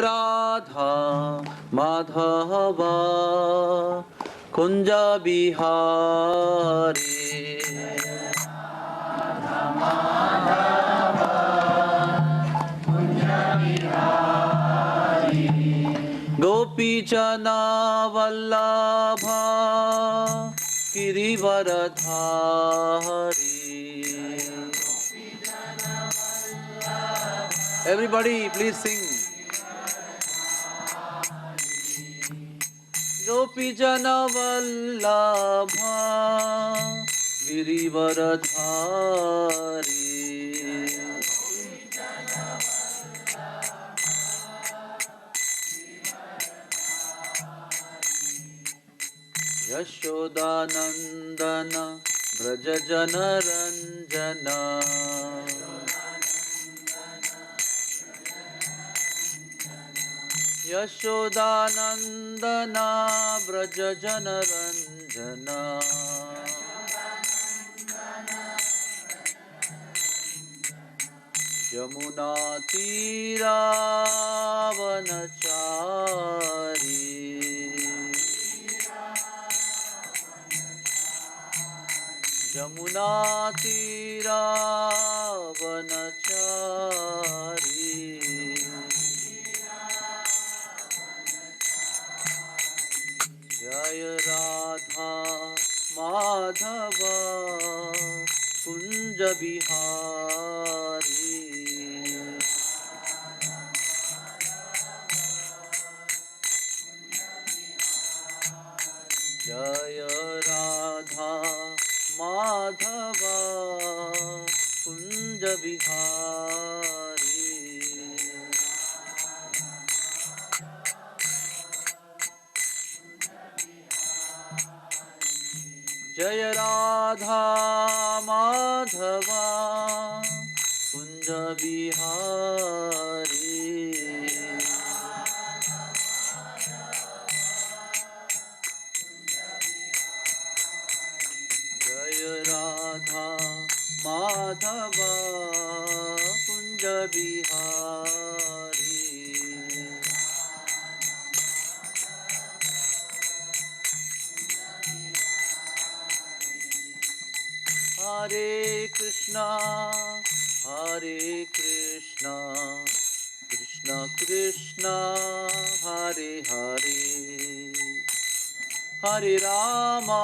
राधा माधवा कुंज बिहारी गोपी जना वल्लभा Girivardhari. Everybody, please sing. Gopi jana vallabha girivaradhari. Yashodanandana Braja Jana Ranjana. Yashodanandana Braja Jana Ranjana. Yamuna Tira Vanachari. Yamuna Tira Vanachari. Jaya Radha Madhava Kunja Bihari. Jaya Radha Madhava Kunja Bihari. Jaya Radha Madhava Kunja Bihari. Jaya Radha Madhava Kunja Bihari. Hare Krishna, Hare Krishna, Krishna Krishna, Hare Hare, Hare Rama,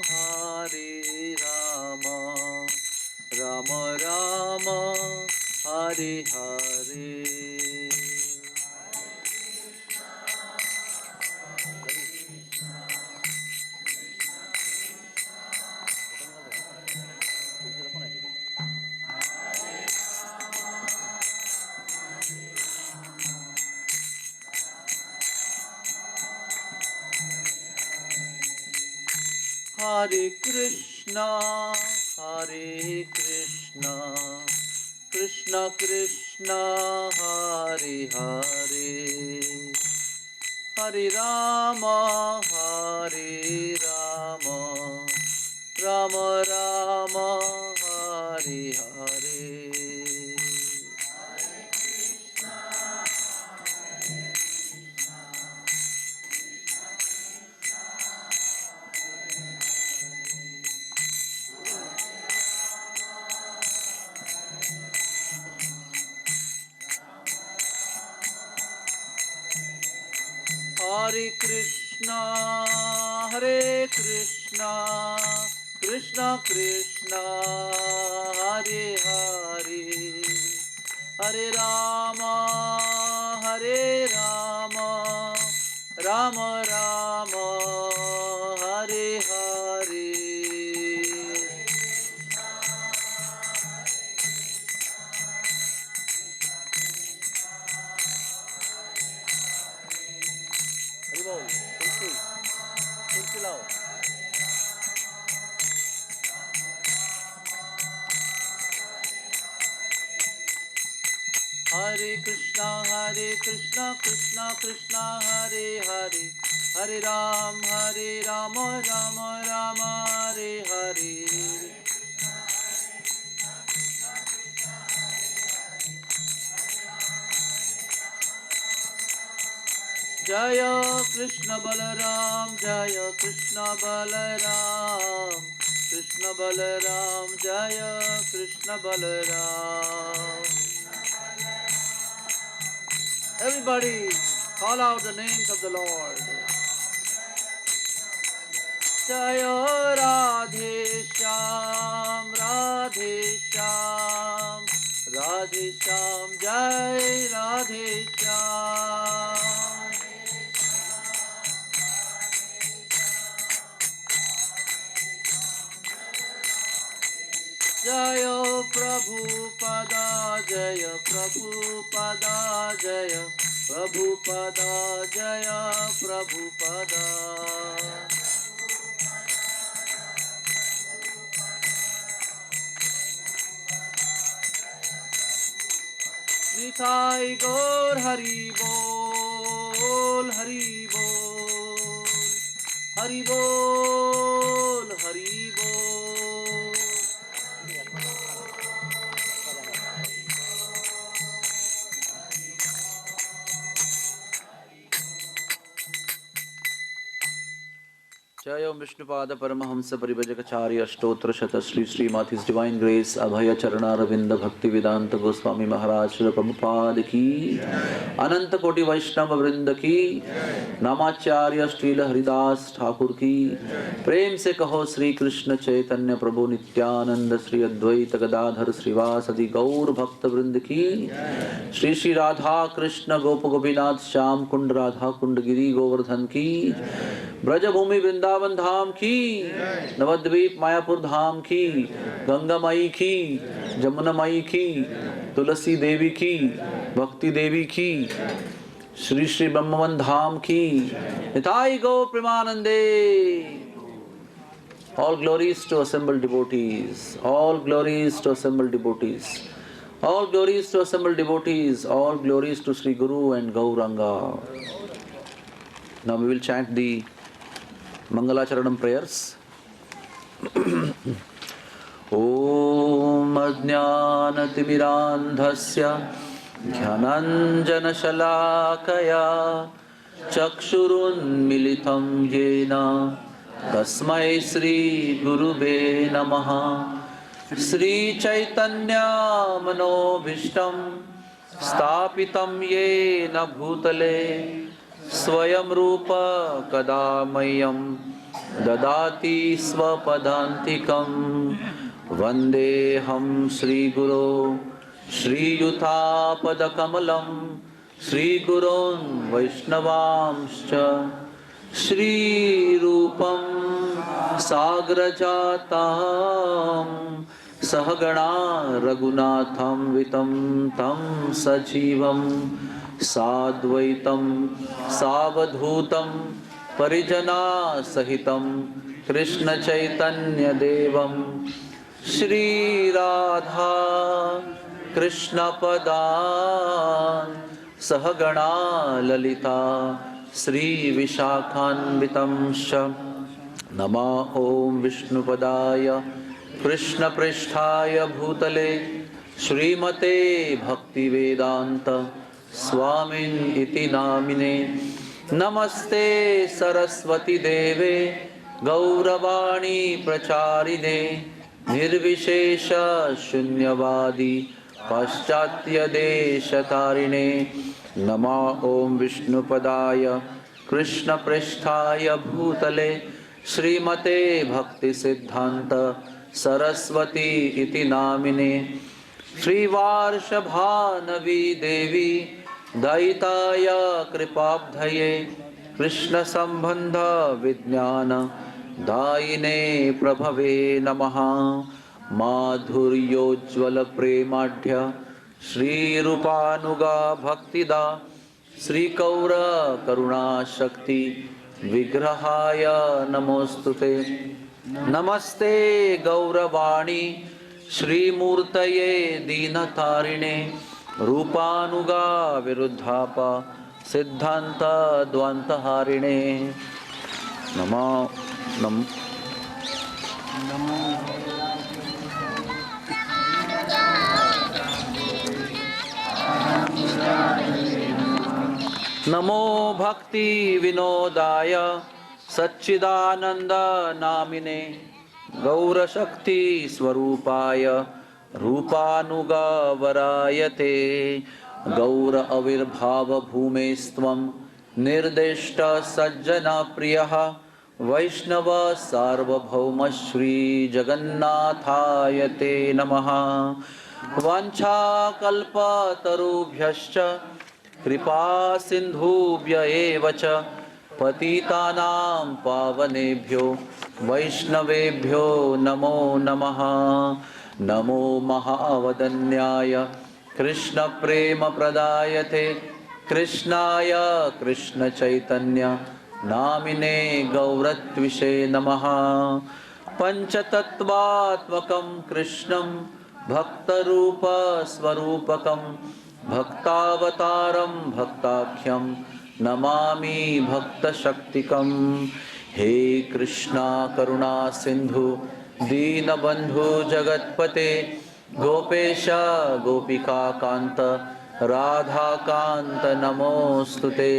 Hare Rama, Rama Rama, Hare Hare. Hare Krishna, Hare Krishna, Krishna Krishna, Hare Hare, Hare Rama, Hare Rama, Rama Rama, Hare Hare. Hare Krishna, Hare Krishna, Krishna Krishna, Hare Hare, Hare Rama, Hare Rama, Rama Rama, Hare Hare. Hare Krishna, Krishna Krishna, Hare Hare, Hare Ram, Rama Rama, Hare Hare. जय कृष्ण बलराम जय कृष्ण बलराम कृष्ण बलराम जय Krishna Balram. Everybody call out the names of the Lord. Jaya Radhe Shyam Radhe Shyam Radhe Shyam Jai Radhe Shyam. Jaya Prabhupada Jaya Prabhupada Jaya Prabhupada Jaya Prabhupada. Nitai Gaur Hari Bol Hari Bol Hari Bol Hari Bol. Jai Om Vishnupada Paramahamsa Parivajakacarya Stotra Shata Shri Srimad His Divine Grace Abhaya Charana Ravinda Bhakti Vedanta Goswami Maharaj Srila Prabhupada Ki Ananta Koti Vaishnava Vrinda Ki Namacharya Srila Haridas Thakur Ki प्रेम से कहो श्री कृष्ण चैतन्य प्रभु नित्यानंद श्री अद्वैत गदाधर श्रीवासदि गौर भक्त वृंद की श्री श्री राधा कृष्ण गोप गोपीनाथ श्याम कुंड राधा कुंड गिरी गोवर्धन की ब्रजभूमि वृंदावन धाम की नवद्वीप मायापुर धाम की गंगा माई की जमुना माई की तुलसी देवी की भक्ति देवी की श्री श्री ब्रह्मवन धाम की निताई गौ प्रेमानंदे. All glories to assembled devotees. All glories to assembled devotees. All glories to assembled devotees. All glories to Sri Guru and Gauranga. Now we will chant the Mangalacharanam prayers. Om Ajnanatimirandhasya Jnananjanashalakaya Chakshurunmilitam Yena Tasmai Sri Gurube Namaha. Sri Chaitanya Manobhishtam Stapitam Yena Bhutale Swayam Rupa Kadamayam Dadati Swapadantikam. Vandeham Sri Guru Sri Yuta Padakamalam Sri Gurun Vaishnavamscha Shri Rupam Sagrajatam Sahagana Raghunatham Vitam Tam Sajivam Sadvaitam Savadhutam Parijana Sahitam Krishna Chaitanya Devam Shri Radha Krishna Padan Sahagana Lalita Sri Vishakhanvitam Sham Nama Om Vishnupadaya Krishna Pristhaya Bhutale Srimate Bhakti Vedanta Swamin Iti Namine Namaste Saraswati Deve Gauravani Pracharine Nirvishesha Shunyavadi Paschatya Deshatarine Nama Om Vishnupadaya Krishna Pristhaya Bhutale Srimate Bhakti Siddhanta Saraswati Iti Namine Shri Varshabhanavi Devi Daitaya Kripabdhaye Krishna Sambandha Vijnana Daine Prabhave Namaha. Madhuryojjvala Premadhya Shri Rupanuga Bhaktida Sri Kaura Karuna Shakti Vigrahaya Namostute. Namaste Gauravani Shri Murtaye Dinatarine Rupanuga Viruddhapa Siddhanta Dvantaharine. Nama Nam नमो भक्ति विनोदाय सच्चिदानंद नामिने गौरशक्ति स्वरूपाय रूपानुगवरायते गौर अविर्भाव भूमेस्त्वं निर्दिष्ट सज्जना प्रियः वैष्णव सार्वभौम श्री जगन्नाथाय ते नमः वाञ्छाकल्पतरुभ्यश्च कृपा सिन्धुभ्य एव च पतितानां पावनेभ्यो वैष्णवेभ्यो नमो नमः नमो महावदन्याय कृष्ण प्रेम प्रदायते कृष्णाय कृष्ण चैतन्य नामिने गौरत्विषे नमः पंचतत्वात्मकं कृष्णं भक्तरूप स्वरूपकं भक्तावतारं भक्ताख्यं नमामि भक्तशक्तिकं हे कृष्णा करुणा सिंधु दीनबंधु जगत्पते गोपेश गोपिका कांत राधा कांत नमोस्तुते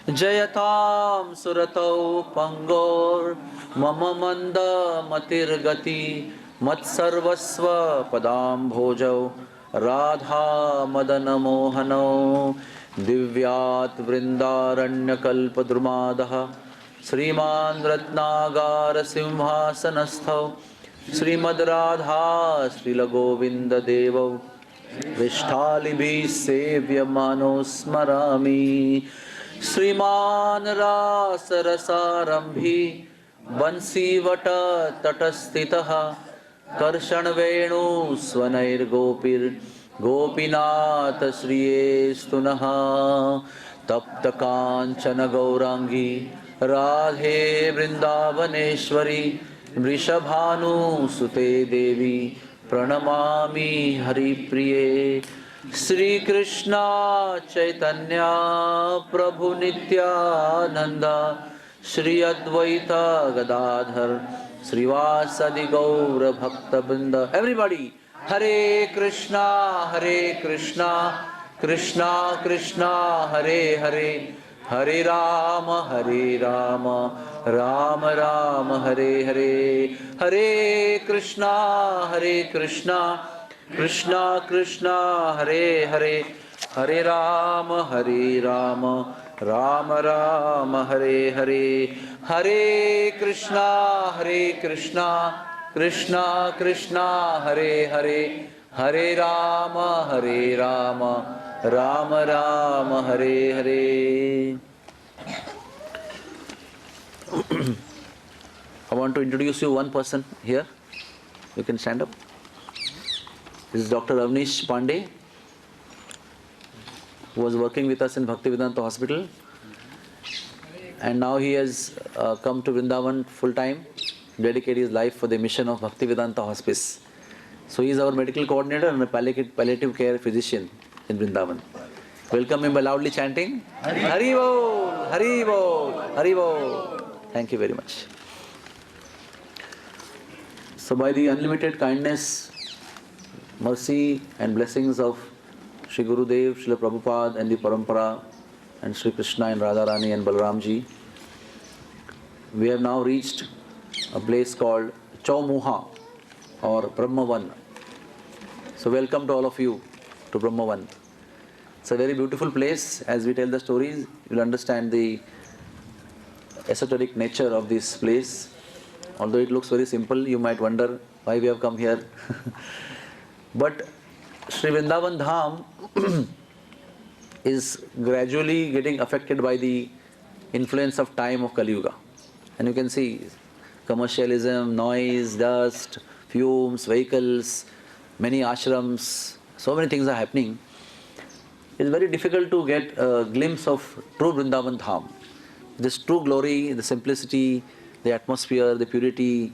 जयतां सुरतौ पंगोर मम मंद मतिर्गति मत्सर्वस्व पदाम्भोजौ राधा मदन मोहनौ दिव्यात् वृन्दारण्यकल्पद्रुमादः श्रीमान् रत्नागार सिंहासनस्थौ श्रीमद्राधा श्रीलगोविन्ददेवौ विष्ठालिभिः सेव्यमानो स्मरामि श्रीमान् रासरसारम्भी बंसीवटतटस्थितः कर्षणवेणुस्वनैर्गोपीनाथ श्रियेस्तु नः तप्तकाञ्चन गौरांगी राधे वृन्दावनेश्वरी वृषभानुसुते देवी प्रणमामि हरिप्रिये श्रीकृष्ण चैतन्य प्रभु नित्यानंद श्री अद्वैत गदाधर श्रीवासदि गौर भक्तवृंद everybody Hare Krishna Krishna Krishna Hare Hare Hare Ram Ram Ram Hare Hare Hare Krishna Krishna Krishna Hare Hare Hare Ram Ram Ram Hare Hare Hare Krishna Krishna Krishna Hare Hare Hare Ram Ram Ram Hare Hare I want to introduce you one person here. You can stand up. This is Dr. Avnish Pandey, who was working with us in Bhaktivedanta Hospital, and now he has come to Vrindavan full time, dedicate his life for the mission of Bhaktivedanta Hospice. So he is our medical coordinator and a palliative care physician in Vrindavan. Welcome him by loudly chanting Hari Bol, Hari Bol, Hari Bol. Thank you very much. So by the unlimited kindness, mercy and blessings of Shri Gurudev, Srila Prabhupada and the Parampara and Shri Krishna and Radharani and Balramji, we have now reached a place called Chowmuha or Brahmavan. So welcome to all of you to Brahmavan. It's a very beautiful place. As we tell the stories, you will understand the esoteric nature of this place. Although it looks very simple, you might wonder why we have come here. But Sri Vrindavan Dham is gradually getting affected by the influence of time of Kali Yuga. And you can see commercialism, noise, dust, fumes, vehicles, many ashrams, so many things are happening. It's very difficult to get a glimpse of true Vrindavan Dham. This true glory, the simplicity, the atmosphere, the purity,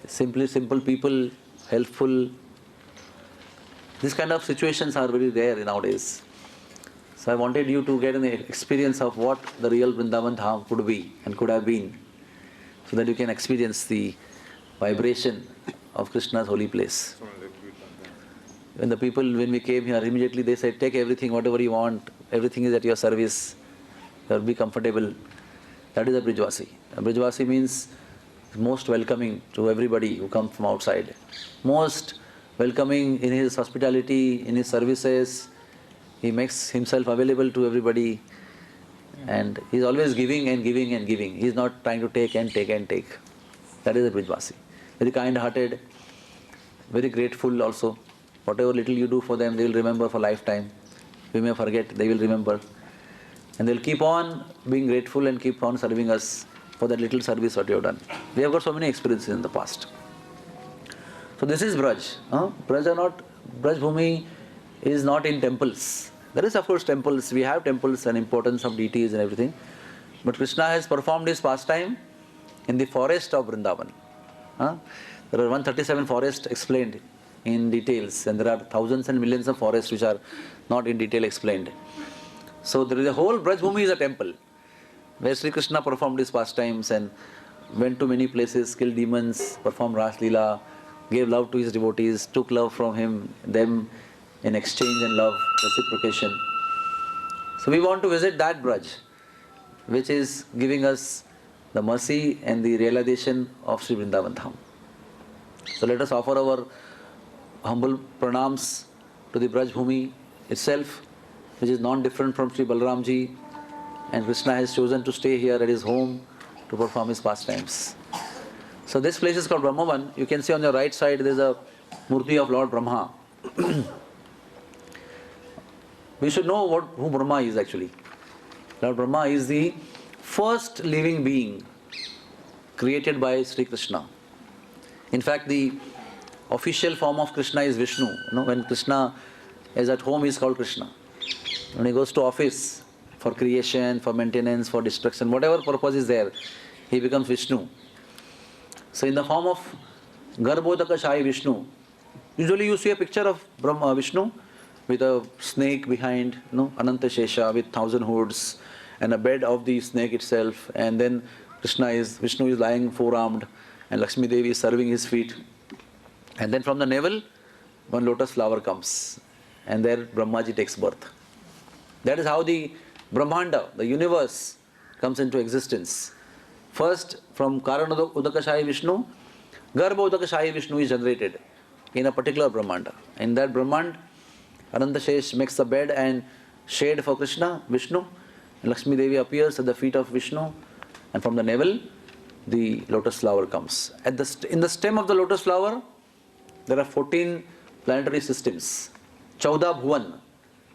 simple people, helpful. These kind of situations are very rare nowadays. So I wanted you to get an experience of what the real Vrindavan Dham could be and could have been, so that you can experience the vibration of Krishna's holy place. When we came here, immediately they said, take everything, whatever you want, everything is at your service. You'll be comfortable. That is a Brijvasi. A Brijvasi means most welcoming to everybody who comes from outside. Most welcoming in his hospitality, in his services. He makes himself available to everybody. And he's always giving and giving and giving. He's not trying to take and take and take. That is a Brijvasi. Very kind-hearted, very grateful also. Whatever little you do for them, they will remember for lifetime. We may forget, they will remember. And they'll keep on being grateful and keep on serving us for that little service what you have done. We have got so many experiences in the past. So this is Braj. Braj Bhumi is not in temples. There is of course temples, we have temples and importance of deities and everything. But Krishna has performed his pastime in the forest of Vrindavan. There are 137 forests explained in details, and there are thousands and millions of forests which are not in detail explained. So there is a whole Braj Bhumi is a temple where Sri Krishna performed his pastimes and went to many places, killed demons, performed Ras Leela, gave love to his devotees, took love from them in exchange and love, reciprocation. So we want to visit that Braj, which is giving us the mercy and the realization of Sri Vrindavan Dham. So let us offer our humble pranams to the Braj Bhumi itself, which is non-different from Sri Balaramji, and Krishna has chosen to stay here at his home to perform his pastimes. So this place is called Brahmavan. You can see on your right side there is a murti of Lord Brahma. We should know who Brahma is actually. Lord Brahma is the first living being created by Sri Krishna. In fact, the official form of Krishna is Vishnu. When Krishna is at home, he is called Krishna. When he goes to office for creation, for maintenance, for destruction, whatever purpose is there, he becomes Vishnu. So in the form of Garbhodakashayi Vishnu, usually you see a picture of Vishnu with a snake behind, Ananta Shesha with 1,000 hoods and a bed of the snake itself, and then Vishnu is lying four-armed and Lakshmi Devi is serving his feet. And then from the navel, one lotus flower comes, and there Brahmaji takes birth. That is how the Brahmanda, the universe, comes into existence. First, from Karana Udakashayi Vishnu, Garbha Udakashayi Vishnu is generated in a particular Brahmanda. In that Brahmand, Ananta Shesh makes a bed and shade for Krishna, Vishnu, and Lakshmi Devi appears at the feet of Vishnu, and from the navel, the lotus flower comes. In the stem of the lotus flower, there are 14 planetary systems, 14 Bhuvan,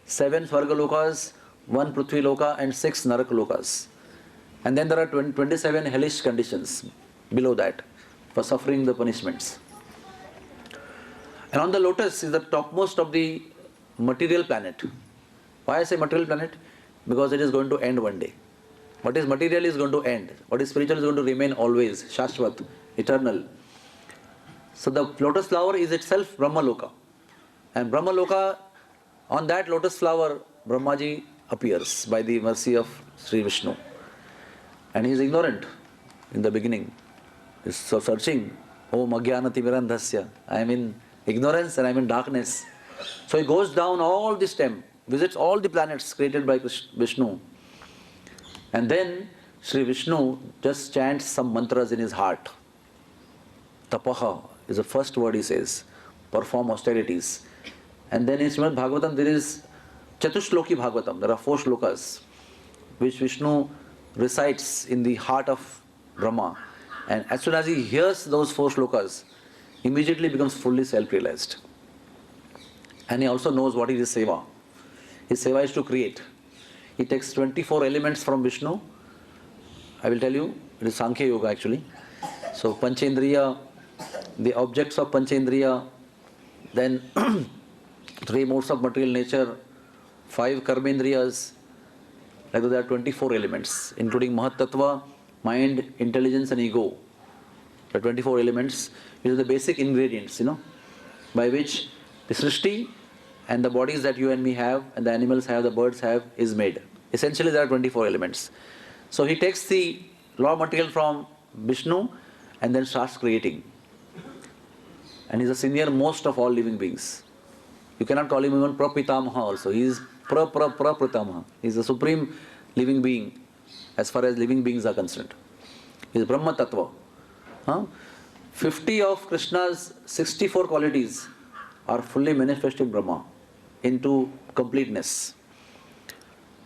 7 Svargalokas, 1 Prithvi Loka, and 6 Narak Lokas. And then there are 27 hellish conditions below that for suffering the punishments. And on the lotus is the topmost of the material planet. Why I say material planet? Because it is going to end one day. What is material is going to end. What is spiritual is going to remain always, Shashvat, eternal. So the lotus flower is itself Brahmaloka. And Brahmaloka, on that lotus flower, Brahmaji appears by the mercy of Sri Vishnu. And he is ignorant in the beginning. He is so searching. Om Agyana Timirandhasya. I am in ignorance and I am in darkness. So he goes down all the stem, visits all the planets created by Vishnu. And then Sri Vishnu just chants some mantras in his heart. Tapaha is the first word he says. Perform austerities. And then in Srimad Bhagavatam there is Chatushloki Bhagavatam. There are 4 shlokas which Vishnu recites in the heart of Brahma. And as soon as he hears those 4 shlokas, immediately becomes fully self-realized. And he also knows what is his seva. His seva is to create. He takes 24 elements from Vishnu. I will tell you, it is Sankhya Yoga actually. So Panchendriya, the objects of Panchendriya, then 3 modes of material nature, 5 Karmendriyas, like there are 24 elements, including Mahat Tattva, mind, intelligence and ego. The 24 elements, which are the basic ingredients, by which the Srishti and the bodies that you and me have, and the animals have, the birds have, is made. Essentially there are 24 elements. So he takes the raw material from Vishnu and then starts creating. And he is the senior most of all living beings. You cannot call him even Prapitamaha also. He is Prapitamaha. He is the supreme living being as far as living beings are concerned. He is Brahma Tattva. 50 of Krishna's 64 qualities are fully manifested Brahma into completeness.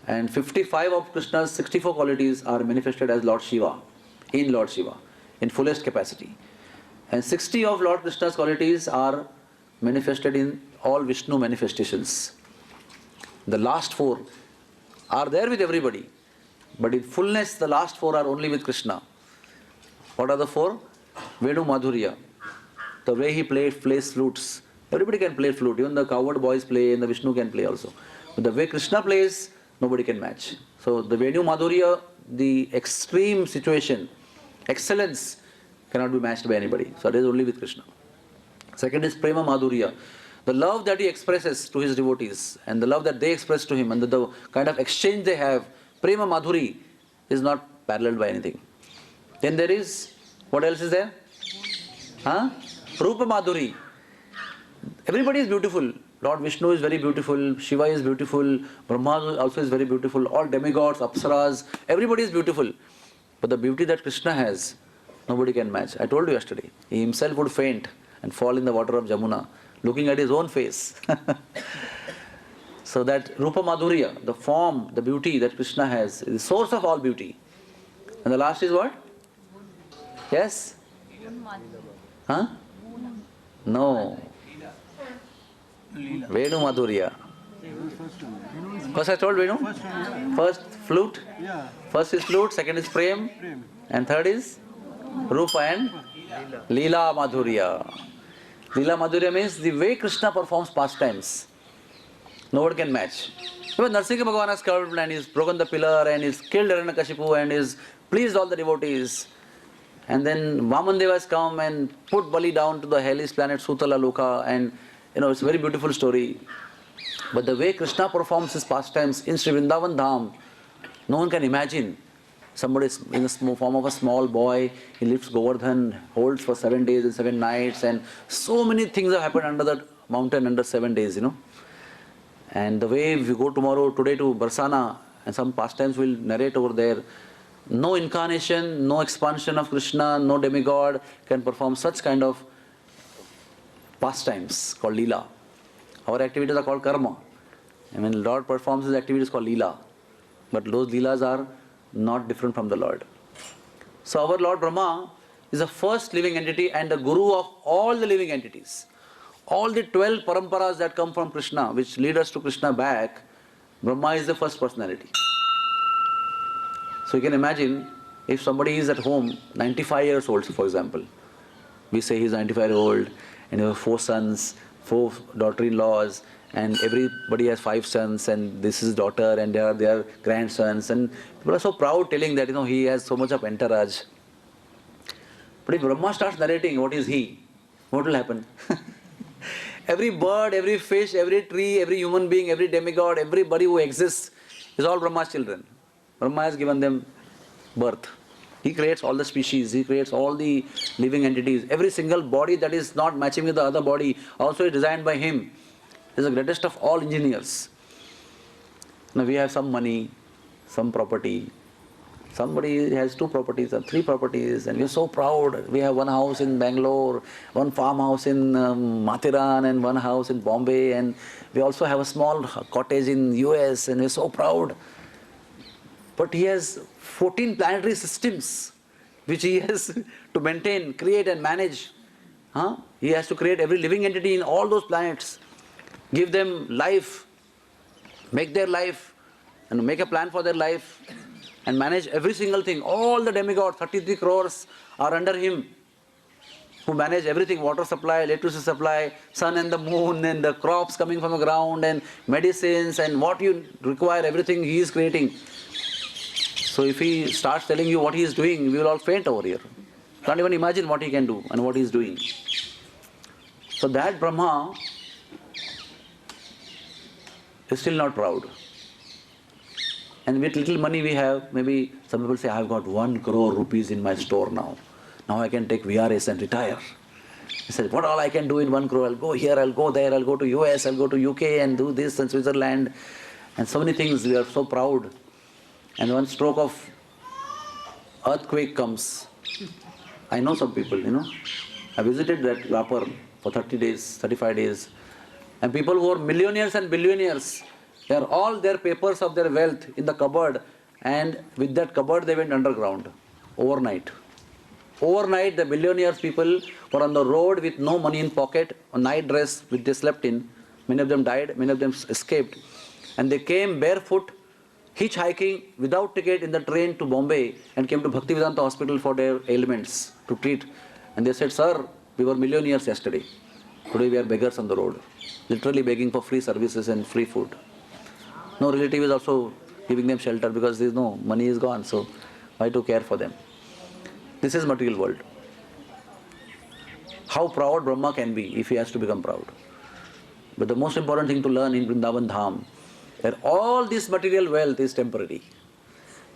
And 55 of Krishna's 64 qualities are manifested as Lord Shiva, in fullest capacity. And 60 of Lord Krishna's qualities are manifested in all Vishnu manifestations. The last 4 are there with everybody, but in fullness the last 4 are only with Krishna. What are the 4? Venu Madhurya, the way he plays flutes. Everybody can play flute, even the cowherd boys play and the Vishnu can play also. But the way Krishna plays, nobody can match. So the Venu Madhurya, the extreme situation, excellence cannot be matched by anybody. So it is only with Krishna. Second is Prema Madhurya, the love that he expresses to his devotees and the love that they express to him and the kind of exchange they have. Prema Madhuri is not paralleled by anything. Then there is, what else is there? Rupa Madhuri. Everybody is beautiful. Lord Vishnu is very beautiful, Shiva is beautiful, Brahma also is very beautiful, all demigods, apsaras, everybody is beautiful. But the beauty that Krishna has, nobody can match. I told you yesterday, he himself would faint and fall in the water of Jamuna, looking at his own face. So that Rupa Madhurya, the form, the beauty that Krishna has, is the source of all beauty. And the last is what? Yes? No. Venu Madhurya. First I told Venu? First flute. First is flute, second is Prem, and third is Rupa and Leela Madhurya. Leela Madhurya means the way Krishna performs pastimes. No one can match. Even Narasimha Bhagavan has come and he's broken the pillar and he's killed Hiranyakashipu and he's pleased all the devotees. And then Vamandeva has come and put Bali down to the hellish planet Sutala Loka, and it's a very beautiful story. But the way Krishna performs his pastimes in Sri Vrindavan Dham, no one can imagine. Somebody is in the form of a small boy, he lifts Govardhan, holds for 7 days and 7 nights, and so many things have happened under that mountain under 7 days, And the way we go today to Barsana, and some pastimes will narrate over there, no incarnation, no expansion of Krishna, no demigod can perform such kind of pastimes called Leela. Our activities are called karma. Lord performs his activities called Leela. But those Leelas are not different from the Lord. So our Lord Brahma is the first living entity and the guru of all the living entities. All the 12 paramparas that come from Krishna, which lead us to Krishna back, Brahma is the first personality. So you can imagine, if somebody is at home, 95 years old, for example, we say he's 95 years old, and he has 4 sons, 4 daughter-in-laws, and everybody has 5 sons, and this is daughter, and they are their grandsons, and people are so proud telling that he has so much of entourage. But if Brahma starts narrating what is he, what will happen? Every bird, every fish, every tree, every human being, every demigod, everybody who exists is all Brahma's children. Brahma has given them birth. He creates all the species, he creates all the living entities. Every single body that is not matching with the other body also is designed by him. He is the greatest of all engineers. Now we have some money, some property. Somebody has 2 properties or 3 properties, and we are so proud. We have 1 house in Bangalore, 1 farmhouse in Mathiran, and 1 house in Bombay, and we also have a small cottage in US, and we are so proud. But he has 14 planetary systems which he has to maintain, create and manage. He has to create every living entity in all those planets, give them life, make their life, and make a plan for their life, and manage every single thing. All the demigods, 33 crores, are under him, who manage everything, water supply, electricity supply, sun and the moon, and the crops coming from the ground, and medicines, and what you require, everything he is creating. So if he starts telling you what he is doing, we will all faint over here. Can't even imagine what he can do and what he is doing. So that Brahma is still not proud. And with little money we have, maybe some people say, I've got 1 crore rupees in my store now. Now I can take VRS and retire. He said, what all I can do in 1 crore? I'll go here, I'll go there, I'll go to US, I'll go to UK and do this and Switzerland. And so many things, we are so proud. And 1 stroke of earthquake comes. I know some people, I visited that Rapar for 30 days, 35 days. And people who are millionaires and billionaires, they are all their papers of their wealth in the cupboard, and with that cupboard they went underground overnight. Overnight, the billionaires people were on the road with no money in pocket, a night dress which they slept in. Many of them died, many of them escaped. And they came barefoot, hitchhiking without ticket in the train to Bombay, and came to Bhaktivedanta Hospital for their ailments to treat. And they said, "Sir, we were millionaires yesterday. Today we are beggars on the road." Literally begging for free services and free food. No relative is also giving them shelter because there is no money is gone, so why to care for them? This is material world. How proud Brahma can be if he has to become proud. But the most important thing to learn in Vrindavan Dham, that all this material wealth is temporary.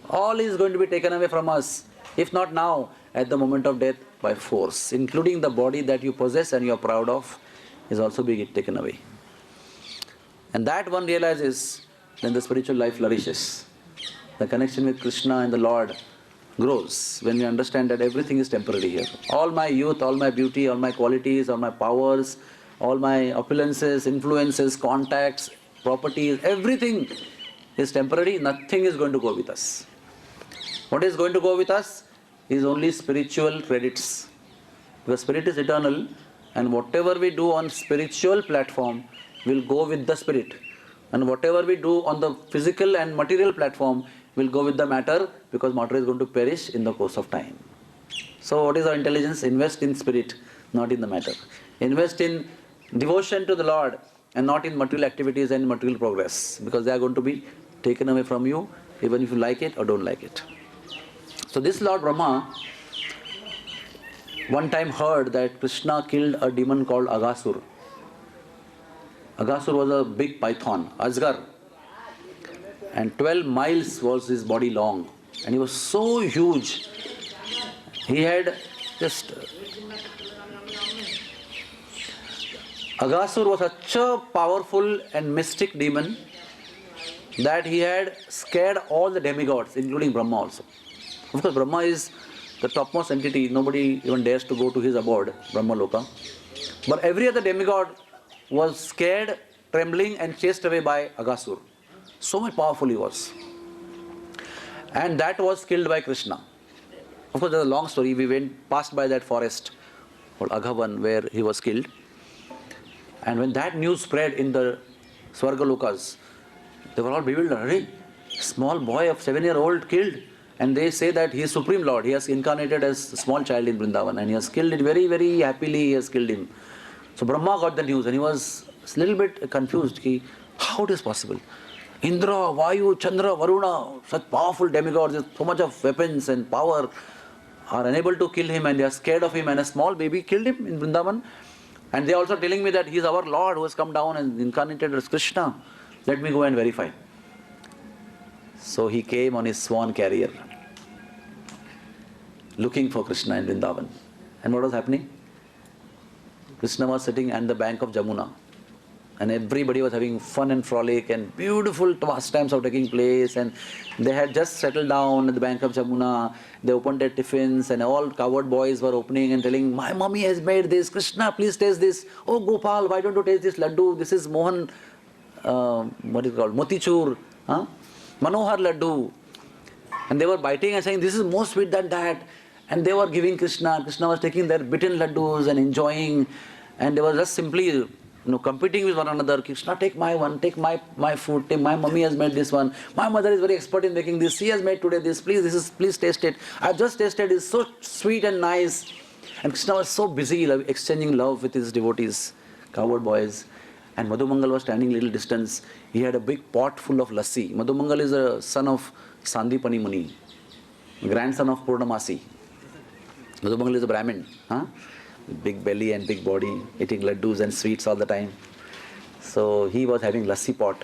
All is going to be taken away from us, if not now, at the moment of death by force, including the body that you possess and you are proud of is also being taken away. And that one realizes, then the spiritual life flourishes. The connection with Krishna and the Lord grows when we understand that everything is temporary here. All my youth, all my beauty, all my qualities, all my powers, all my opulences, influences, contacts, properties, everything is temporary. Nothing is going to go with us. What is going to go with us is only spiritual credits. Because spirit is eternal, and whatever we do on spiritual platform will go with the spirit. And whatever we do on the physical and material platform will go with the matter, because matter is going to perish in the course of time. So what is our intelligence? Invest in spirit, not in the matter. Invest in devotion to the Lord and not in material activities and material progress, because they are going to be taken away from you even if you like it or don't like it. So this Lord Brahma one time heard that Krishna killed a demon called Aghasur. Aghasur was a big python, Asgar, and 12 miles was his body long, and he was so huge. He had just... Aghasur was such a powerful and mystic demon that he had scared all the demigods, including Brahma also. Of course, Brahma is the topmost entity, nobody even dares to go to his abode, Brahma Loka. But every other demigod was scared, trembling and chased away by Aghasur. So much powerful he was. And that was killed by Krishna. Of course, there's a long story. We passed by that forest called Aghavan where he was killed. And when that news spread in the Swargalokas, they were all bewildered. Hey, small boy of 7-year-old killed. And they say that he is Supreme Lord. He has incarnated as a small child in Vrindavan, and he has killed it very, very happily. He has killed him. So Brahma got the news, and he was a little bit confused. How it is possible? Indra, Vayu, Chandra, Varuna, such powerful demigods with so much of weapons and power are unable to kill him, and they are scared of him, and a small baby killed him in Vrindavan. And they are also telling me that he is our Lord who has come down and incarnated as Krishna. Let me go and verify. So he came on his swan carrier, looking for Krishna in Vrindavan. And what was happening? Krishna was sitting at the bank of Jamuna, and everybody was having fun and frolic, and beautiful pastimes are taking place, and they had just settled down at the bank of Jamuna. They opened their tiffins, and all coward boys were opening and telling, "My mummy has made this, Krishna, please taste this. Oh Gopal, why don't you taste this laddu? This is Mohan, what is it called? Motichur, Manohar laddu." And they were biting and saying, "This is more sweet than that." And they were giving Krishna. Krishna was taking their bitten laddus and enjoying. And they were just simply competing with one another. Krishna, take my one, take my food, take my mummy has made this one. My mother is very expert in making this. She has made today this. Please taste it. I've just tasted. It's so sweet and nice. And Krishna was so busy exchanging love with his devotees, coward boys. And Madhumangal was standing a little distance. He had a big pot full of lassi. Madhumangal is a son of Sandipani Muni, grandson of Purnamasi. Madhumangal is a Brahmin, big belly and big body, eating laddus and sweets all the time. So he was having lassi pot,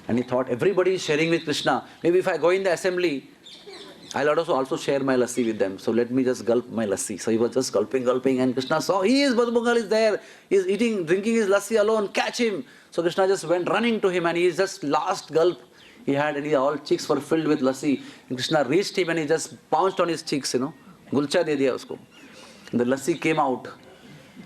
and he thought, everybody is sharing with Krishna. Maybe if I go in the assembly, I'll also share my lassi with them. So let me just gulp my lassi. So he was just gulping, and Krishna saw, Madhumangal is there. He's drinking his lassi alone. Catch him. So Krishna just went running to him, and his just last gulp, he had, and all cheeks were filled with lassi. And Krishna reached him and he just pounced on his cheeks, Gulcha de diya usko. The lassi came out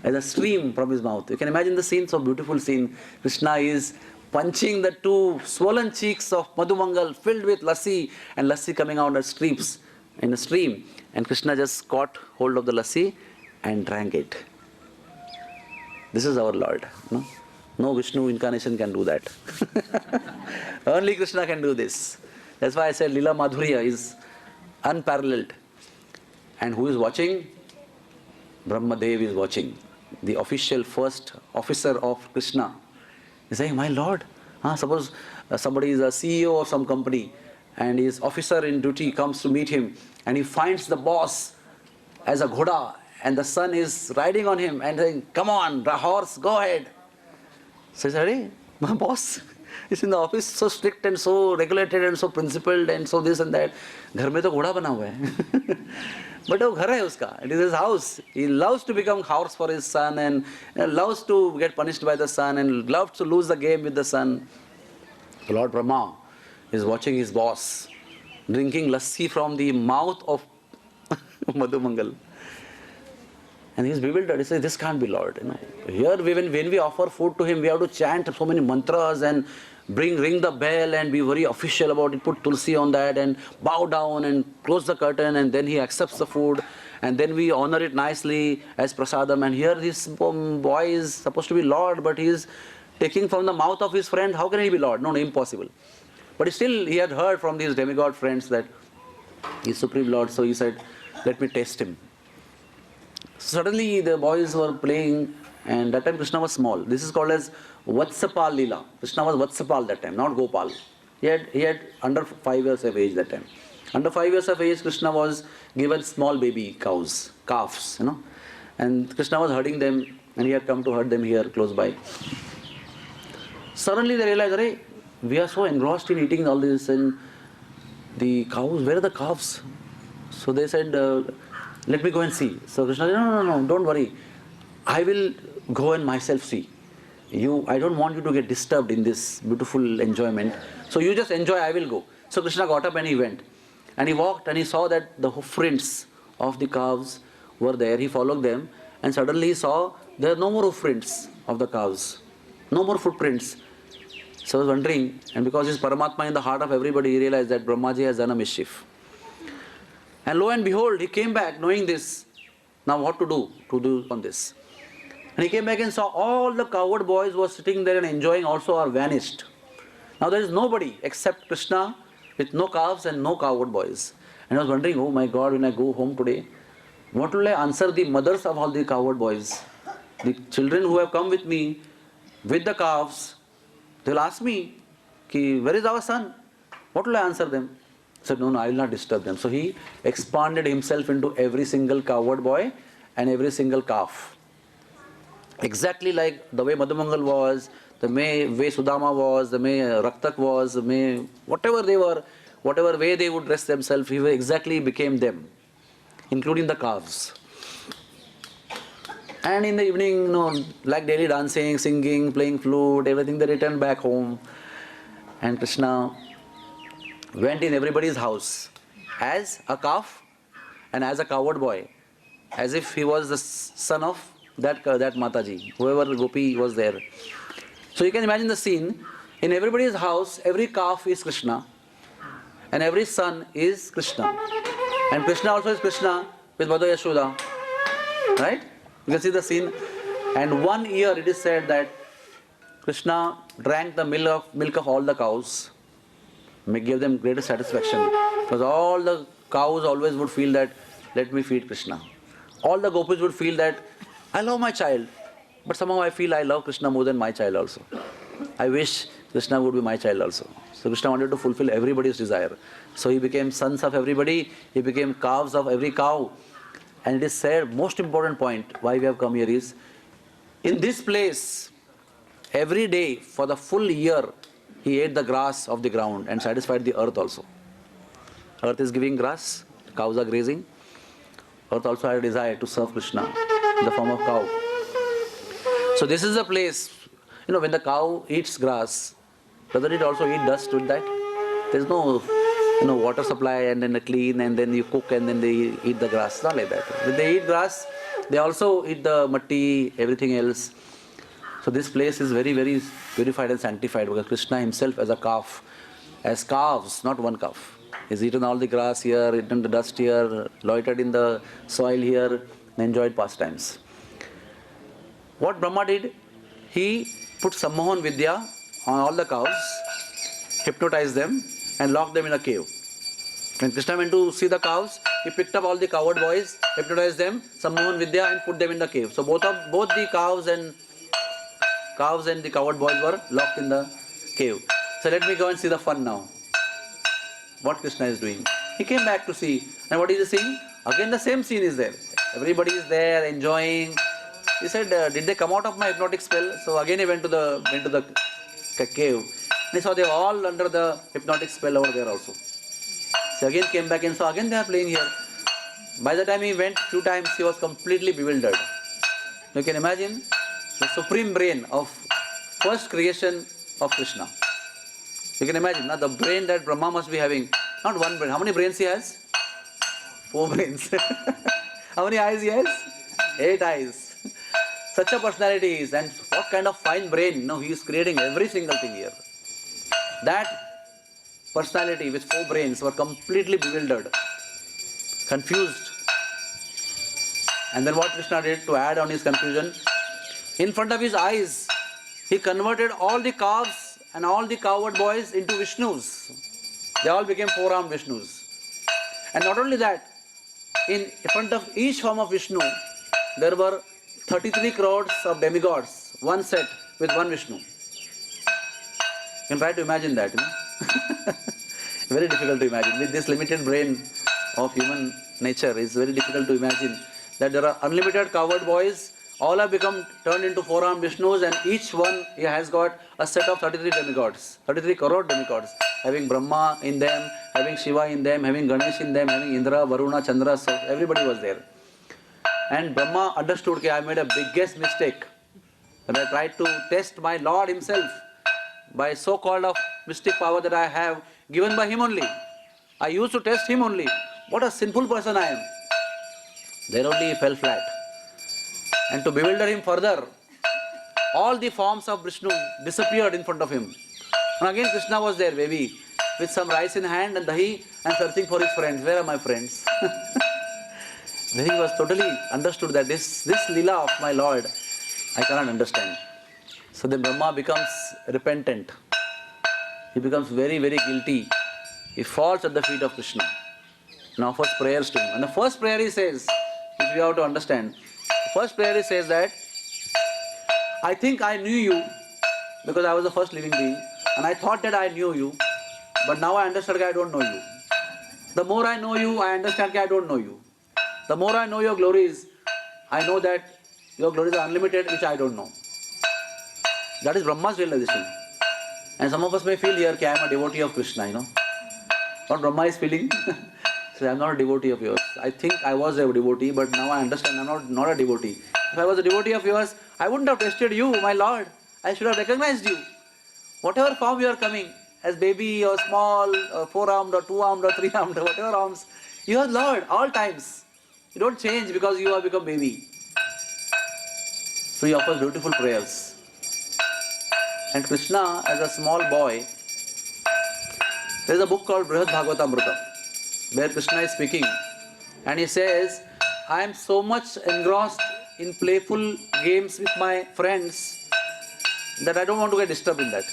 as a stream from his mouth. You can imagine the scene, so beautiful scene. Krishna is punching the two swollen cheeks of Madhumangal filled with lassi, and lassi coming out as streams in a stream. And Krishna just caught hold of the lassi and drank it. This is our Lord. No Vishnu incarnation can do that. Only Krishna can do this. That's why I said Lila Madhurya is unparalleled. And who is watching? Brahmadev is watching. The official first officer of Krishna is saying, my Lord, suppose somebody is a CEO of some company and his officer in duty comes to meet him and he finds the boss as a ghoda and the son is riding on him and saying, come on, horse, go ahead. So he said, hey, my boss is in the office, so strict and so regulated and so principled and so this and that. Ghar mein to ghoda bana hua hai. But वो घर है उसका. It is his house. He loves to become horse for his son and loves to get punished by the son and loves to lose the game with the son. Lord Brahma is watching his boss drinking lassi from the mouth of Madhumangal. And he is bewildered. He says, this can't be Lord. Here when we offer food to him, we have to chant so many mantras and ring the bell and be very official about it, put tulsi on that and bow down and close the curtain, and then he accepts the food and then we honor it nicely as prasadam. And here this boy is supposed to be Lord, but he is taking from the mouth of his friend. How can he be Lord? No, impossible. But still he had heard from these demigod friends that he is Supreme Lord, so he said, let me test him. Suddenly the boys were playing, and that time Krishna was small. This is called as Vatsapal Leela. Krishna was Vatsapal that time, not Gopal. He had under 5 years of age that time. Under 5 years of age, Krishna was given small baby calves, and Krishna was herding them, and he had come to herd them here close by. Suddenly they realized, hey, we are so engrossed in eating all this, and the cows, where are the calves? So they said, let me go and see. So Krishna said, no, don't worry. I will go and myself see. I don't want you to get disturbed in this beautiful enjoyment. So you just enjoy, I will go. So Krishna got up and he went. And he walked and he saw that the hoofprints of the calves were there. He followed them and suddenly he saw there are no more hoofprints of the calves. No more footprints. So I was wondering, and because he's Paramatma in the heart of everybody, he realized that Brahmaji has done a mischief. And lo and behold, he came back knowing this. Now what to do on this? And he came back and saw all the cowherd boys who were sitting there and enjoying also are vanished. Now there is nobody except Krishna with no calves and no cowherd boys. And I was wondering, oh my God, when I go home today, what will I answer the mothers of all the cowherd boys? The children who have come with me, with the calves, they will ask me, where is our son? What will I answer them? I said, no, I will not disturb them. So he expanded himself into every single cowherd boy and every single calf. Exactly like the way Madhumangal was, the way Sudama was, the way Raktak was, the way whatever they were, whatever way they would dress themselves, he exactly became them, including the calves. And in the evening, like daily dancing, singing, playing flute, everything, they returned back home. And Krishna went in everybody's house as a calf and as a cowherd boy, as if he was the son of that Mataji, whoever Gopi was there. So you can imagine the scene. In everybody's house, every calf is Krishna and every son is Krishna. And Krishna also is Krishna with Mother Yashoda. Right? You can see the scene. And 1 year it is said that Krishna drank the milk of all the cows. May give them greater satisfaction. Because all the cows always would feel that, let me feed Krishna. All the gopis would feel that, I love my child, but somehow I feel I love Krishna more than my child also. I wish Krishna would be my child also. So Krishna wanted to fulfill everybody's desire. So he became sons of everybody, he became calves of every cow. And it is said, most important point why we have come here is, in this place, every day for the full year, he ate the grass of the ground and satisfied the earth also. Earth is giving grass, cows are grazing. Earth also had a desire to serve Krishna in the form of cow. So this is a place, when the cow eats grass, doesn't it also eat dust with that? There's no, water supply and then they clean and then you cook and then they eat the grass. Not like that. When they eat grass, they also eat the matti, everything else. So this place is very, very purified and sanctified because Krishna himself as a calf, as calves, not one calf. He's eaten all the grass here, eaten the dust here, loitered in the soil here, and enjoyed pastimes. What Brahma did, he put Sammohan Vidya on all the cows, hypnotized them, and locked them in a cave. When Krishna went to see the cows, he picked up all the coward boys, hypnotized them, Sammohan Vidya, and put them in the cave. So both the cows and the coward boys were locked in the cave. So let me go and see the fun now. What Krishna is doing. He came back to see. And what is he seeing? Again the same scene is there. Everybody is there enjoying. He said, did they come out of my hypnotic spell? So again he went to the cave. And he saw they were all under the hypnotic spell over there also. So again came back and saw again they are playing here. By the time he went few times, he was completely bewildered. You can imagine the supreme brain of first creation of Krishna. You can imagine the brain that Brahma must be having. Not one brain. How many brains he has? 4 brains. How many eyes he has? 8 eyes. Such a personality is, and what kind of fine brain. He is creating every single thing here. That personality with 4 brains were completely bewildered, confused. And then what Krishna did to add on his confusion? In front of his eyes, he converted all the calves and all the coward boys into Vishnus. They all became 4-armed Vishnus. And not only that, in front of each form of Vishnu, there were 33 crores of demigods, one set with one Vishnu. You can try to imagine that. Very difficult to imagine. With this limited brain of human nature, it's very difficult to imagine that there are unlimited coward boys. All have become turned into 4-armed Vishnus, and each one has got a set of 33 demigods, 33 crore demigods, having Brahma in them, having Shiva in them, having Ganesh in them, having Indra, Varuna, Chandra, so everybody was there. And Brahma understood that I made a biggest mistake when I tried to test my Lord himself by so-called of mystic power that I have given by him only. I used to test him only. What a sinful person I am. There only he fell flat. And to bewilder him further, all the forms of Vishnu disappeared in front of him. And again Krishna was there, baby, with some rice in hand and dahi, and searching for his friends. Where are my friends? Then he was totally understood that this lila of my Lord, I cannot understand. So then Brahma becomes repentant. He becomes very, very guilty. He falls at the feet of Krishna and offers prayers to him. And the first prayer he says, which we have to understand, the first prayer he says that, I think I knew you because I was the first living being, and I thought that I knew you, but now I understand that I don't know you. The more I know you, I understand that I don't know you. The more I know your glories, I know that your glories are unlimited, which I don't know. That is Brahma's realization. And some of us may feel here that I am a devotee of Krishna, What Brahma is feeling? So I am not a devotee of yours. I think I was a devotee, but now I understand I am not a devotee. If I was a devotee of yours, I wouldn't have tested you, my Lord. I should have recognized you. Whatever form you are coming, as baby or small, or 4-armed or 2-armed or 3-armed, or whatever arms, you are Lord all times. You don't change because you have become baby. So he offers beautiful prayers. And Krishna, as a small boy, there is a book called Brihad Bhagavatamrita, where Krishna is speaking, and he says, I am so much engrossed in playful games with my friends that I don't want to get disturbed in that.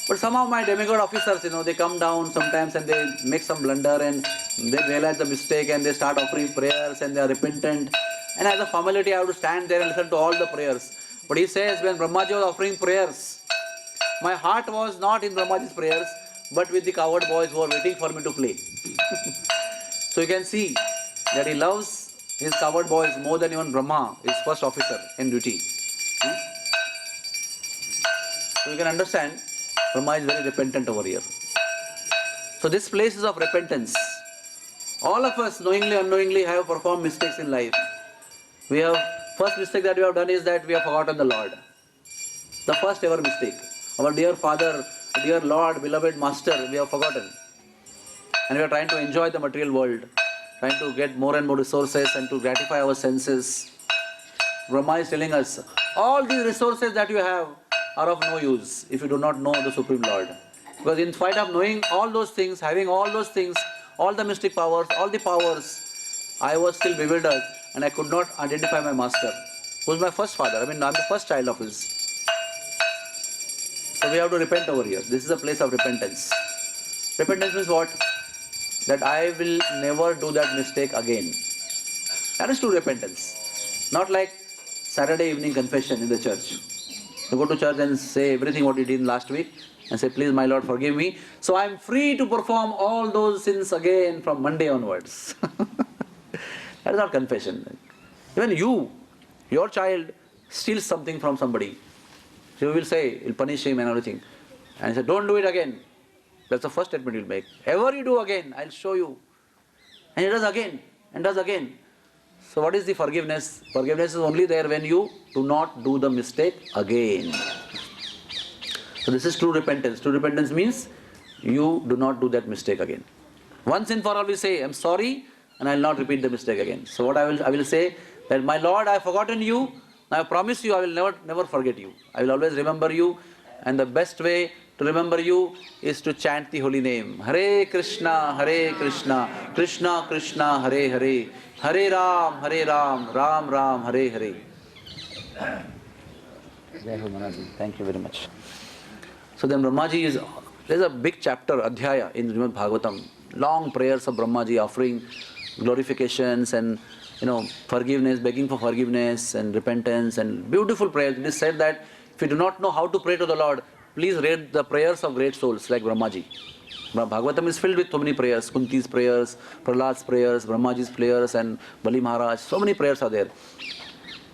But somehow my demigod officers, they come down sometimes and they make some blunder and they realize the mistake and they start offering prayers and they are repentant. And as a formality, I have to stand there and listen to all the prayers. But he says, when Brahmaji was offering prayers, my heart was not in Brahmaji's prayers, but with the coward boys who are waiting for me to play. So you can see that he loves his coward boys more than even Brahma, his first officer in duty. So you can understand, Brahma is very repentant over here. So this place is of repentance. All of us, knowingly or unknowingly, have performed mistakes in life. First mistake that we have done is that we have forgotten the Lord. The first ever mistake. Our dear father dear Lord, beloved Master, we have forgotten. And we are trying to enjoy the material world, trying to get more and more resources and to gratify our senses. Brahma is telling us, all these resources that you have are of no use if you do not know the Supreme Lord. Because in spite of knowing all those things, having all those things, all the mystic powers, all the powers, I was still bewildered and I could not identify my master, who is my first father. I mean, I'm the first child of his. So we have to repent over here. This is a place of repentance. Repentance means what? That I will never do that mistake again. That is true repentance. Not like Saturday evening confession in the church. You go to church and say everything what you did last week and say, please my Lord forgive me. So I am free to perform all those sins again from Monday onwards. That is not confession. Even you, your child steals something from somebody. So you will say, you'll punish him and everything. And you say, don't do it again. That's the first statement you'll make. Ever you do again, I'll show you. And he does again, and does again. So what is the forgiveness? Forgiveness is only there when you do not do the mistake again. So this is true repentance. True repentance means you do not do that mistake again. Once and for all we say, I'm sorry, and I'll not repeat the mistake again. So what I will say that my Lord, I have forgotten you. Now I promise you I will never forget you. I will always remember you, and the best way to remember you is to chant the holy name. Hare Krishna, Krishna Krishna, Hare Hare, Hare Ram, Ram Ram, Hare Hare. Jai Ho Manaji. Thank you very much. So then Brahmaji there's a big chapter, Adhyaya in Srimad Bhagavatam. Long prayers of Brahmaji offering glorifications and forgiveness, begging for forgiveness and repentance and beautiful prayers. It is said that if you do not know how to pray to the Lord, please read the prayers of great souls like Brahmaji. Bhagavatam is filled with so many prayers, Kunti's prayers, Prahlad's prayers, Brahmaji's prayers and Bali Maharaj. So many prayers are there.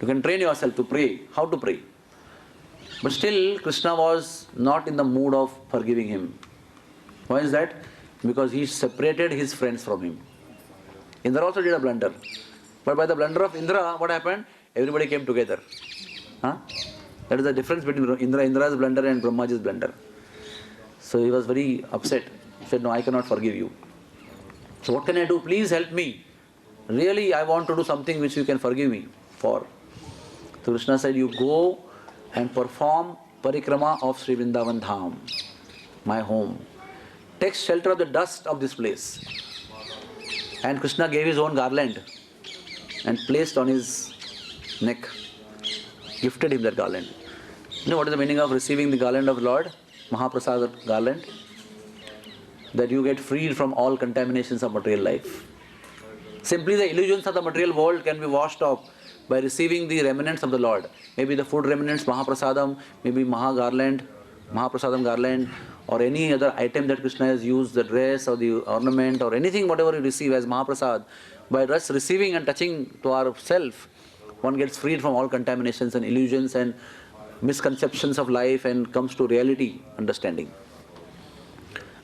You can train yourself to pray, how to pray. But still, Krishna was not in the mood of forgiving him. Why is that? Because he separated his friends from him. Indra also did a blunder. But by the blunder of Indra, what happened? Everybody came together. That is the difference between Indra's blunder and Brahmaji's blunder. So he was very upset. He said, no, I cannot forgive you. So what can I do? Please help me. Really, I want to do something which you can forgive me for. So Krishna said, you go and perform parikrama of Sri Vrindavan Dham, my home. Take shelter of the dust of this place. And Krishna gave his own garland and placed on his neck, gifted him that garland. You know what is the meaning of receiving the garland of the Lord? Mahaprasad garland? That you get freed from all contaminations of material life. Simply the illusions of the material world can be washed off by receiving the remnants of the Lord. Maybe the food remnants, Mahaprasadam, maybe Mahaprasadam garland, or any other item that Krishna has used, the dress or the ornament or anything, whatever you receive as Mahaprasad. By just receiving and touching to ourself, one gets freed from all contaminations and illusions and misconceptions of life and comes to reality understanding.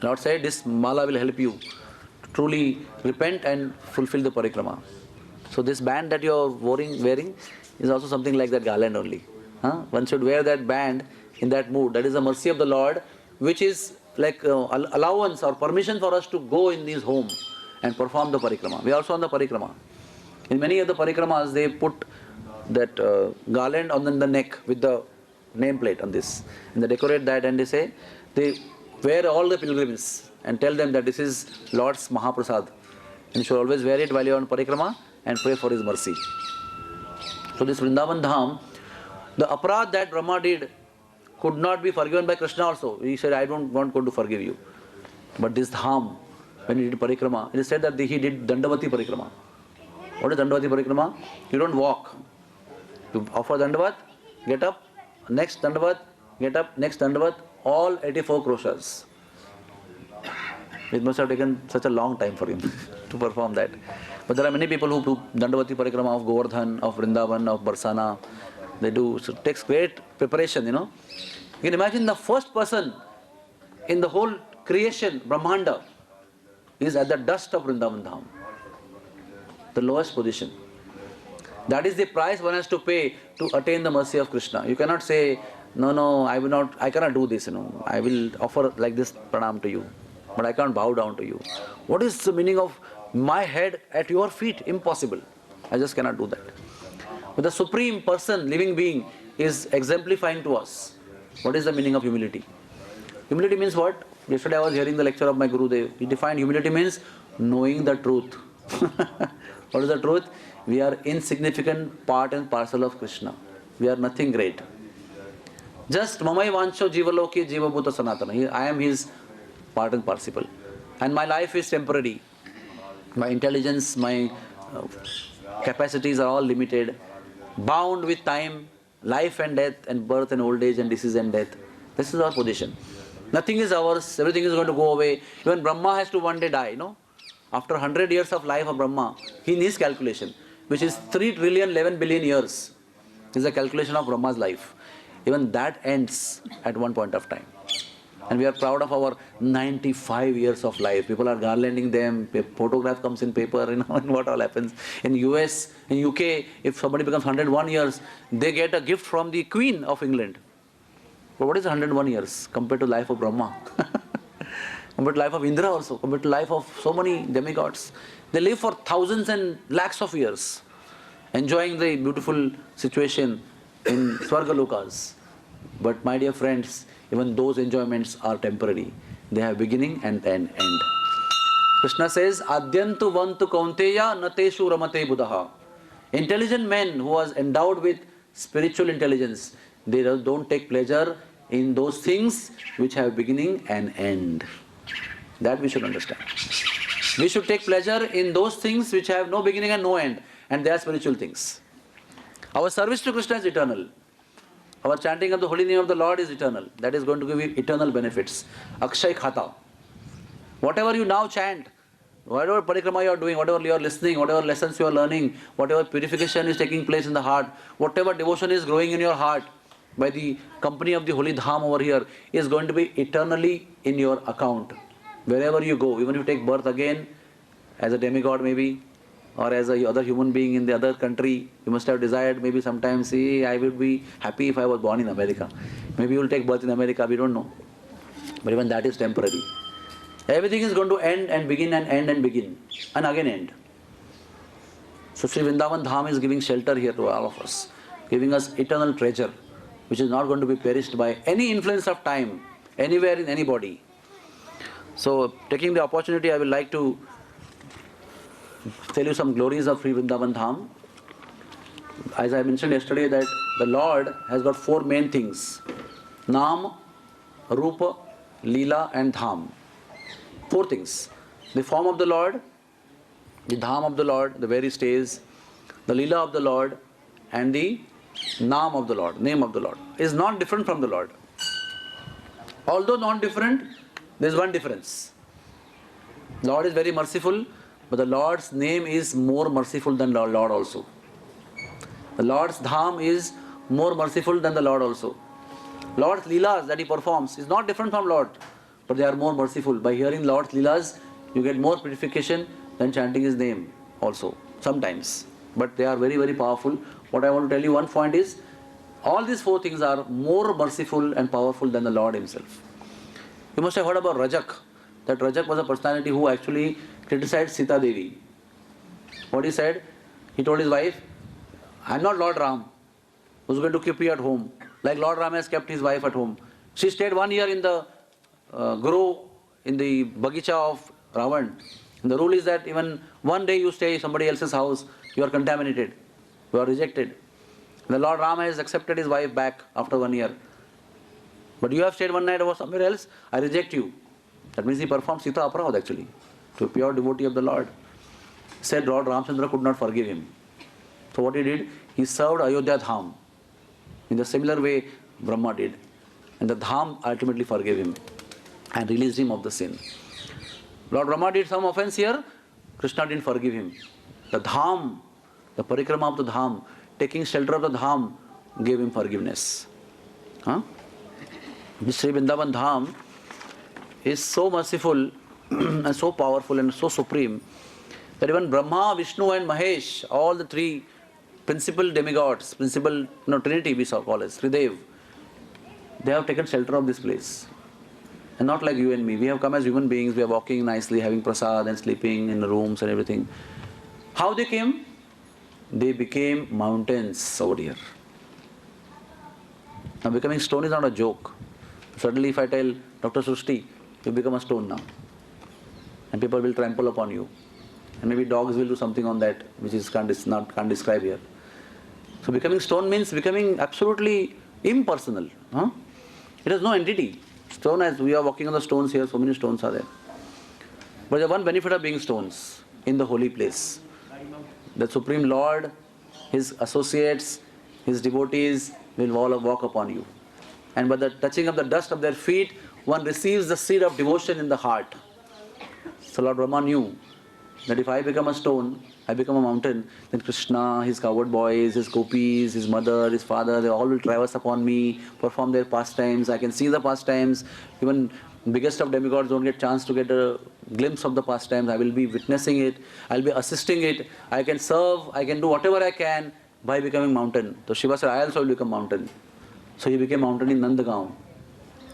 Lord said, this mala will help you to truly repent and fulfill the parikrama. So this band that you are wearing is also something like that garland only. One should wear that band in that mood. That is the mercy of the Lord, which is like allowance or permission for us to go in his home and perform the parikrama. We are also on the parikrama. In many of the parikramas, they put that garland on the neck with the nameplate on this. And they decorate that and they wear all the pilgrims and tell them that this is Lord's Mahaprasad. And you should always wear it while you are on parikrama and pray for his mercy. So this Vrindavan Dham, the aparadh that Brahma did could not be forgiven by Krishna also. He said, I don't want God to forgive you. But this Dham, when he did parikrama, it is said that he did Dandavati parikrama. What is Dandavati parikrama? You don't walk. You offer Dandavat, get up, next Dandavat, get up, next Dandavat, all 84 kroshas. It must have taken such a long time for him to perform that. But there are many people who do Dandavati parikrama of Govardhan, of Vrindavan, of Barsana. They do. So it takes great preparation, You can imagine the first person in the whole creation, Brahmanda, is at the dust of Vrindavan Dham. The lowest position. That is the price one has to pay to attain the mercy of Krishna. You cannot say, no, I will not, I cannot do this, I will offer like this pranam to you, but I can't bow down to you. What is the meaning of my head at your feet? Impossible. I just cannot do that. But the Supreme Person, living being, is exemplifying to us what is the meaning of humility. Humility means what? Yesterday I was hearing the lecture of my Gurudev. He defined humility means knowing the truth. What is the truth? We are insignificant part and parcel of Krishna. We are nothing great. Just mamai vancho jivaloki jivabhuta sanatana. I am his part and parcel. And my life is temporary. My intelligence, my capacities are all limited, bound with time, life and death, and birth and old age and disease and death. This is our position. Nothing is ours, everything is going to go away. Even Brahma has to one day die, After 100 years of life of Brahma, in his calculation, which is 3 trillion 11 billion years, is the calculation of Brahma's life. Even that ends at one point of time. And we are proud of our 95 years of life. People are garlanding them, a photograph comes in paper, and what all happens. In US, in UK, if somebody becomes 101 years, they get a gift from the Queen of England. But what is 101 years compared to life of Brahma? Compared to life of Indra also, compared to life of so many demigods. They live for thousands and lakhs of years, enjoying the beautiful situation in Swargalokas. But my dear friends, even those enjoyments are temporary. They have beginning and end. Krishna says, Adyantu vantu kaunteya nateshu ramate buddha. Intelligent men who are endowed with spiritual intelligence, they don't take pleasure in those things which have beginning and end. That we should understand. We should take pleasure in those things which have no beginning and no end, and they are spiritual things. Our service to Krishna is eternal. Our chanting of the holy name of the Lord is eternal. That is going to give you eternal benefits. Akshay Khata. Whatever you now chant, whatever parikrama you are doing, whatever you are listening, whatever lessons you are learning, whatever purification is taking place in the heart, whatever devotion is growing in your heart by the company of the holy dham over here, is going to be eternally in your account. Wherever you go, even if you take birth again, as a demigod maybe, or as a other human being in the other country, you must have desired maybe sometimes, I would be happy if I was born in America. Maybe you will take birth in America, we don't know. But even that is temporary. Everything is going to end and begin and end and begin, and again end. So Sri Vrindavan Dham is giving shelter here to all of us, giving us eternal treasure, which is not going to be perished by any influence of time, anywhere in anybody. So taking the opportunity, I would like to tell you some glories of Sri Vrindavan Dham. As I mentioned yesterday, that the Lord has got 4 main things: Naam, Rupa, Leela and Dham. 4 things. The form of the Lord, the Dham of the Lord, the where He stays, the Leela of the Lord, and the Naam of the Lord, name of the Lord, is not different from the Lord. Although not different, there is one difference. Lord is very merciful, but the Lord's name is more merciful than the Lord also. The Lord's Dham is more merciful than the Lord also. Lord's Leelas that He performs is not different from Lord, but they are more merciful. By hearing Lord's Leelas, you get more purification than chanting His name also, sometimes. But they are very, very powerful. What I want to tell you, one point is, all these 4 things are more merciful and powerful than the Lord Himself. You must have heard about Rajak. That Rajak was a personality who actually criticized Sita Devi. What he said? He told his wife, I am not Lord Ram, who is going to keep you at home, like Lord Ram has kept his wife at home. She stayed 1 year in the grove, in the Bagicha of Ravan. And the rule is that even one day you stay in somebody else's house, you are contaminated, you are rejected. And the Lord Ram has accepted his wife back after 1 year. But you have stayed one night over somewhere else, I reject you. That means he performed Sita Aparad actually, to a pure devotee of the Lord. Said Lord Ramchandra could not forgive him. So what he did, he served Ayodhya Dham. In the similar way Brahma did. And the Dham ultimately forgave him and released him of the sin. Lord Brahma did some offense here, Krishna didn't forgive him. The Dham, the parikrama of the Dham, taking shelter of the Dham, gave him forgiveness. This Sri Vrindavan Dham is so merciful and so powerful and so supreme that even Brahma, Vishnu and Mahesh, all the 3 principal demigods, principal Trinity we call as Tridev, They have taken shelter of this place. And not like you and me. We have come as human beings, we are walking nicely, having prasad and sleeping in the rooms and everything. How they came? They became mountains over here. Now becoming stone is not a joke. Suddenly if I tell Dr. Srushti, you become a stone now. And people will trample upon you. And maybe dogs will do something on that, which is can't describe here. So becoming stone means becoming absolutely impersonal. Huh? It has no entity. Stone, as we are walking on the stones here, so many stones are there. But the one benefit of being stones in the holy place, the Supreme Lord, His associates, His devotees will all walk upon you. And by the touching of the dust of their feet, one receives the seed of devotion in the heart. So Lord Brahma knew that if I become a stone, I become a mountain, then Krishna, his cowherd boys, his gopis, his mother, his father, they all will traverse upon me, perform their pastimes. I can see the pastimes. Even biggest of demigods don't get chance to get a glimpse of the pastimes. I will be witnessing it. I will be assisting it. I can serve. I can do whatever I can by becoming mountain. So Shiva said, I also will become mountain. So he became mountain in Nandagaon,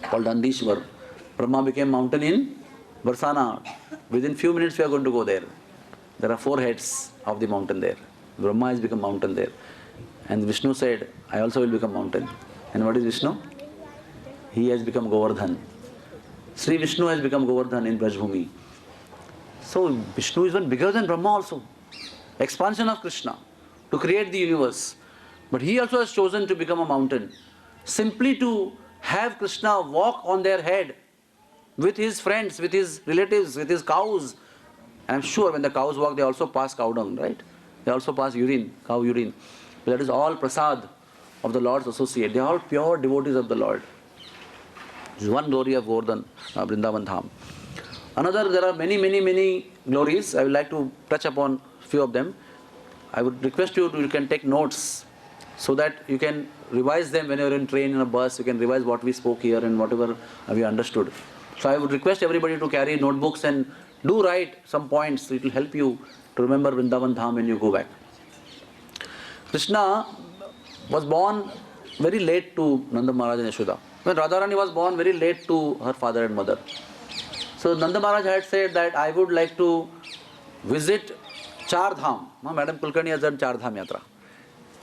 called Nandishwar. Brahma became mountain in Barsana. Within few minutes we are going to go there. There are 4 heads of the mountain there. Brahma has become mountain there. And Vishnu said, I also will become mountain. And what is Vishnu? He has become Govardhan. Sri Vishnu has become Govardhan in Brajbhumi. So Vishnu is even bigger than Brahma also. Expansion of Krishna to create the universe. But he also has chosen to become a mountain. Simply to have Krishna walk on their head with his friends, with his relatives, with his cows. And I'm sure when the cows walk, they also pass cow dung, right? They also pass urine, cow urine. But that is all prasad of the Lord's associate. They are all pure devotees of the Lord. This is one glory of Govardhan, Vrindavan Dham. Another, there are many glories. I would like to touch upon few of them. I would request you can take notes so that you can revise them when you are in train, in a bus. You can revise what we spoke here and whatever we understood. So I would request everybody to carry notebooks and do write some points. It will help you to remember Vrindavan Dham when you go back. Krishna was born very late to Nanda Maharaj and Yashoda. When Radharani was born very late to her father and mother. So Nanda Maharaj had said that I would like to visit Char Dham. Madam Kulkarni has done Char Dham Yatra.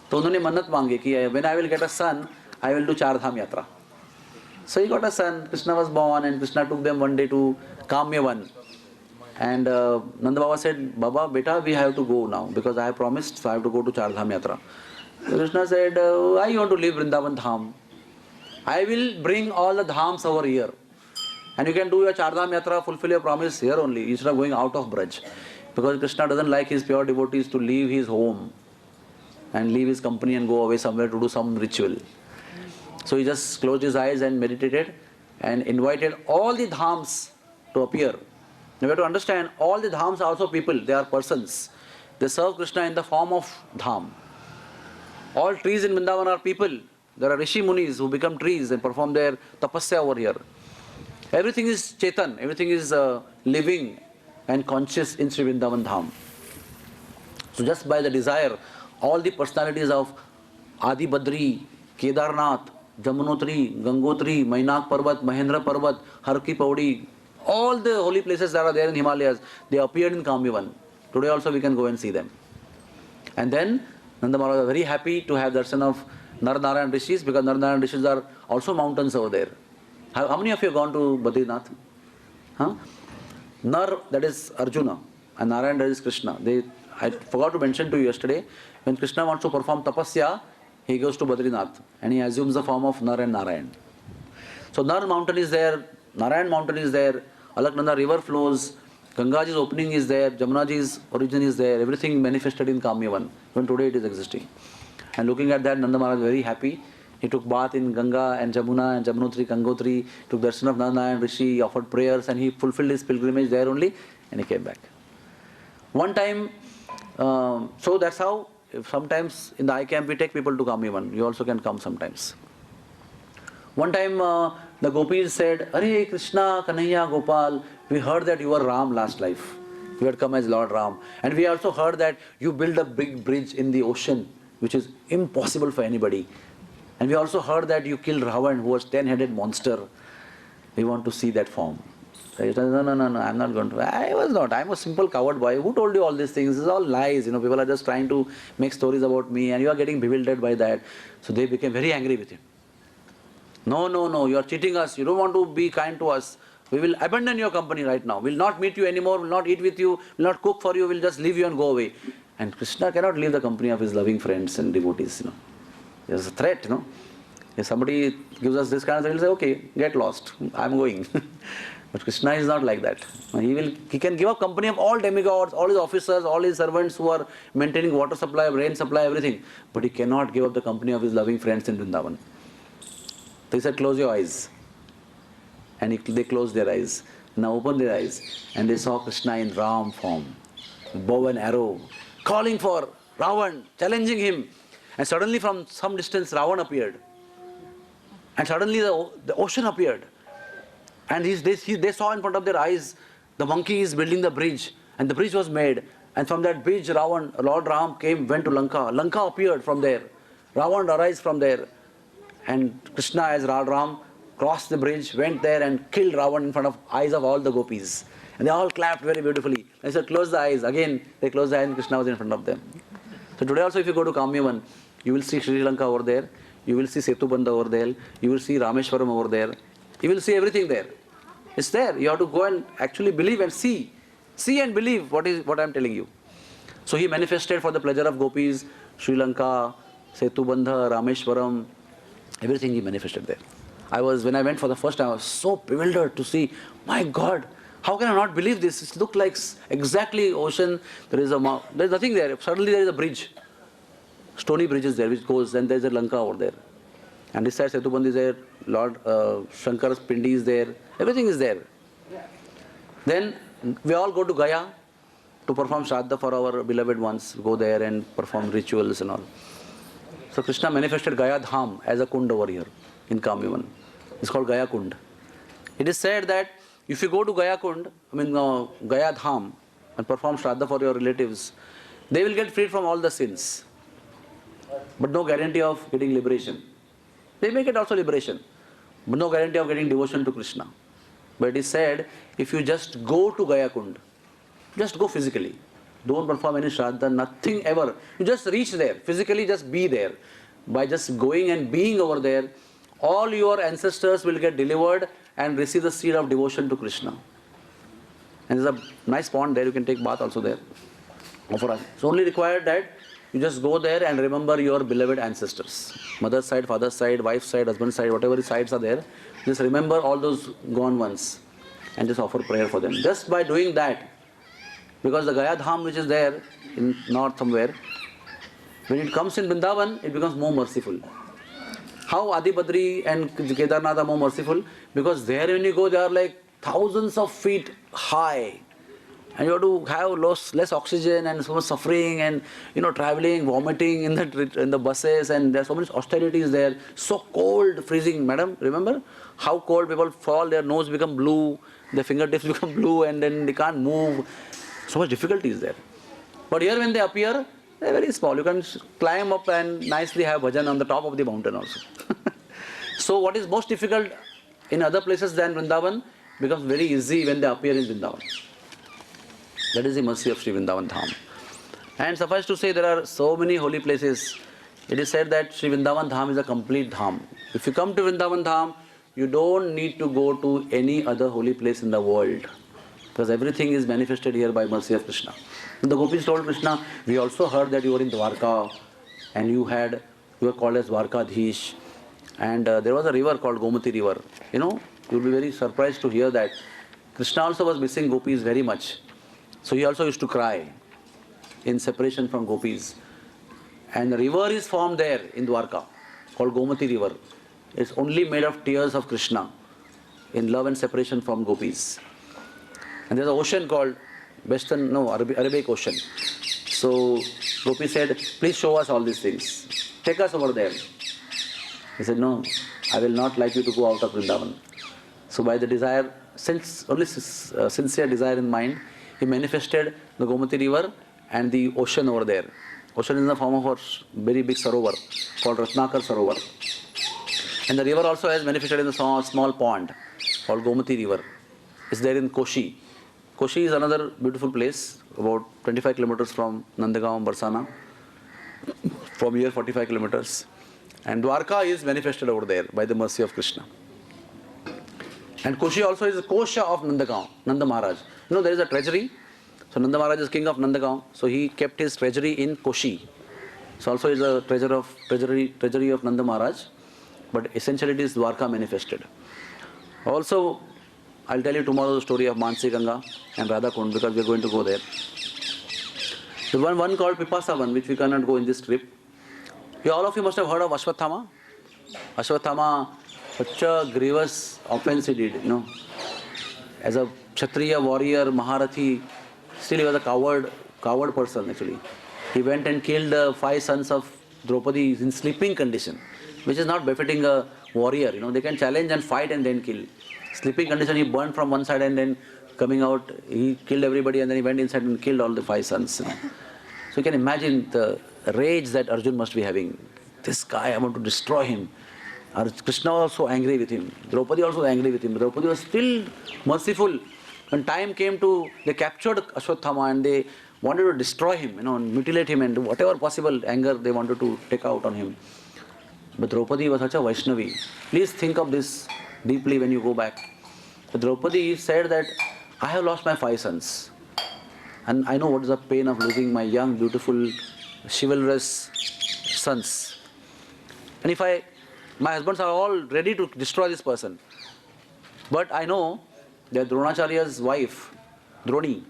So उन्होंने मन्नत मांगी कि when I will get a son, I will do Char Dham Yatra. So he got a son. Krishna was born, and Krishna took them one day to Kamyavan. And Nanda Baba said, Baba, beta, we have to go now because I have promised, so I have to go to Char Dham Yatra. So Krishna said, I want to leave Vrindavan Dham. I will bring all the dhams over here. And you can do your Char Dham Yatra, fulfill your promise here only, instead of going out of Braj. Because Krishna doesn't like his pure devotees to leave his home and leave his company and go away somewhere to do some ritual. So he just closed his eyes and meditated and invited all the dhams to appear. You have to understand, all the dhams are also people, they are persons. They serve Krishna in the form of dham. All trees in Vrindavan are people. There are Rishi Munis who become trees and perform their tapasya over here. Everything is Chetan, everything is living and conscious in Sri Vrindavan Dham. So just by the desire, all the personalities of Adi Badri, Kedarnath, Jamunotri, Gangotri, Mainak Parvat, Mahendra Parvat, Harki Paudi, all the holy places that are there in Himalayas, they appeared in Kamyavan. Today also we can go and see them. And then Nanda Maharaj was very happy to have darshan of Nar-Narayan Rishis, because Nar-Narayan Rishis are also mountains over there. How many of you have gone to Badrinath? Huh? Nar, that is Arjuna, and Narayan, that is Krishna. I forgot to mention to you yesterday, when Krishna wants to perform tapasya, he goes to Badrinath and he assumes the form of Nar and Narayan. So Nar mountain is there, Narayan mountain is there, Alaknanda river flows, Gangaji's opening is there, Jamunaji's origin is there, everything manifested in Kamyavan. Even today it is existing. And looking at that, Nanda Maharaj was very happy. He took bath in Ganga and Jamuna and Jamunotri, Gangotri, took darshan of Narayan Rishi, offered prayers, and he fulfilled his pilgrimage there only, and he came back. One time, so that's how, sometimes in the I camp we take people to Kamyavan. You also can come sometimes. One time the gopis said, Hare Krishna, Kanhaiya, Gopal, we heard that you were Ram last life. You had come as Lord Ram. And we also heard that you built a big bridge in the ocean, which is impossible for anybody. And we also heard that you killed Ravan, who was 10-headed monster. We want to see that form. He said, no, I'm not going to. I was not. I'm a simple coward boy. Who told you all these things? This is all lies. People are just trying to make stories about me, and you are getting bewildered by that. So they became very angry with him. No, you are cheating us. You don't want to be kind to us. We will abandon your company right now. We'll not meet you anymore. We'll not eat with you. We'll not cook for you. We'll just leave you and go away. And Krishna cannot leave the company of his loving friends and devotees. There's a threat. If somebody gives us this kind of thing, we'll say, okay, get lost. I'm going. But Krishna is not like that. He can give up company of all demigods, all his officers, all his servants who are maintaining water supply, rain supply, everything. But he cannot give up the company of his loving friends in Vrindavan. So he said, close your eyes. And they closed their eyes. Now open their eyes. And they saw Krishna in Ram form, bow and arrow, calling for Ravan, challenging him. And suddenly from some distance Ravan appeared. And suddenly the ocean appeared. And they saw in front of their eyes the monkey is building the bridge. And the bridge was made. And from that bridge Lord Ram went to Lanka. Lanka appeared from there. Ravan arose from there. And Krishna as Ram crossed the bridge, went there and killed Ravan in front of eyes of all the gopis. And they all clapped very beautifully. And said, close the eyes. Again, they closed the eyes and Krishna was in front of them. So today also if you go to Kamyavan, you will see Sri Lanka over there. You will see Setubandha over there. You will see Rameshwaram over there. You will see everything there. It's there. You have to go and actually believe and see. See and believe what I am telling you. So he manifested for the pleasure of gopis, Sri Lanka, Setubandha, Rameshwaram, everything he manifested there. When I went for the first time, I was so bewildered to see, my God, how can I not believe this? It looked like exactly ocean. There's nothing there. Suddenly there is a bridge. Stony bridge is there which goes, and there's a Lanka over there. And this side Setubandha is there, Lord Shankar's Pindi is there, everything is there. Then we all go to Gaya to perform Shraddha for our beloved ones, go there and perform rituals and all. So Krishna manifested Gaya Dham as a kund over here in Kamyavan. It's called Gaya Kund. It is said that if you go to Gaya Kund, Gaya Dham, and perform Shraddha for your relatives, they will get freed from all the sins. But no guarantee of getting liberation. They may get also liberation, but no guarantee of getting devotion to Krishna. But it is said, if you just go to Gaya Kund, just go physically, don't perform any Shraddha, nothing ever. You just reach there, physically just be there. By just going and being over there, all your ancestors will get delivered and receive the seed of devotion to Krishna. And there's a nice pond there, you can take bath also there. It's only required that you just go there and remember your beloved ancestors. Mother's side, father's side, wife's side, husband's side, whatever sides are there. Just remember all those gone ones and just offer prayer for them. Just by doing that, because the Gaya Dham which is there in north somewhere, when it comes in Vrindavan, it becomes more merciful. How Adibadri and Kedarnath are more merciful? Because there when you go, they are like thousands of feet high. And you have to have less oxygen and so much suffering and traveling, vomiting in the buses, and there's so much austerities there. So cold, freezing. Madam, remember how cold people fall, their nose become blue, their fingertips become blue, and then they can't move. So much difficulty is there. But here when they appear, they're very small. You can climb up and nicely have bhajan on the top of the mountain also. So what is most difficult in other places than Vrindavan becomes very easy when they appear in Vrindavan. That is the mercy of Sri Vrindavan Dham. And suffice to say, there are so many holy places. It is said that Sri Vrindavan Dham is a complete Dham. If you come to Vrindavan Dham, you don't need to go to any other holy place in the world. Because everything is manifested here by mercy of Krishna. And the gopis told Krishna, we also heard that you were in Dwarka and you were called as Dwarkadhish. And there was a river called Gomati river. You'll be very surprised to hear that. Krishna also was missing gopis very much. So he also used to cry in separation from gopis. And the river is formed there in Dwarka called Gomati river. It's only made of tears of Krishna in love and separation from gopis. And there's an ocean called Arabic Ocean. So Gopi said, please show us all these things. Take us over there. He said, no, I will not like you to go out of Vrindavan. So by the desire, only sincere desire in mind, he manifested the Gomati river and the ocean over there. Ocean is in the form of a very big sarovar called Ratnakar Sarovar. And the river also has manifested in a small pond called Gomati River. It's there in Koshi. Koshi is another beautiful place, about 25 kilometers from Nandagaon, Barsana. From here, 45 kilometers. And Dwarka is manifested over there by the mercy of Krishna. And Koshi also is a Kosha of Nandagaon, Nanda Maharaj. You know, there is a treasury. So Nanda Maharaj is king of Nandagaon. So he kept his treasury in Koshi. So also is a treasury of Nanda Maharaj. But essentially it is Dwarka manifested. Also, I'll tell you tomorrow the story of Mansi Ganga and Radha Kund, because we are going to go there. The one called Pipasavan, which we cannot go in this trip. All of you must have heard of Ashwathama. Ashwathama, such a grievous offense he did, you know. As a Kshatriya warrior, Maharathi, still he was a coward person actually. He went and killed 5 sons of Draupadi in sleeping condition, which is not befitting a warrior, you know. They can challenge and fight and then kill. Sleeping condition, he burned from one side and then coming out, he killed everybody and then he went inside and killed all the 5 sons. You know. So you can imagine the rage that Arjun must be having. This guy, I want to destroy him. Krishna was also angry with him. Draupadi also angry with him. Draupadi was still merciful. When time came to, they captured Ashwathama and they wanted to destroy him, you know, and mutilate him and do whatever possible anger they wanted to take out on him. But Draupadi was such a Vaishnavi. Please think of this deeply when you go back. So Draupadi said that, I have lost my 5 sons. And I know what is the pain of losing my young, beautiful, chivalrous sons. And if my husbands are all ready to destroy this person. But I know that Dronacharya's wife, Droni,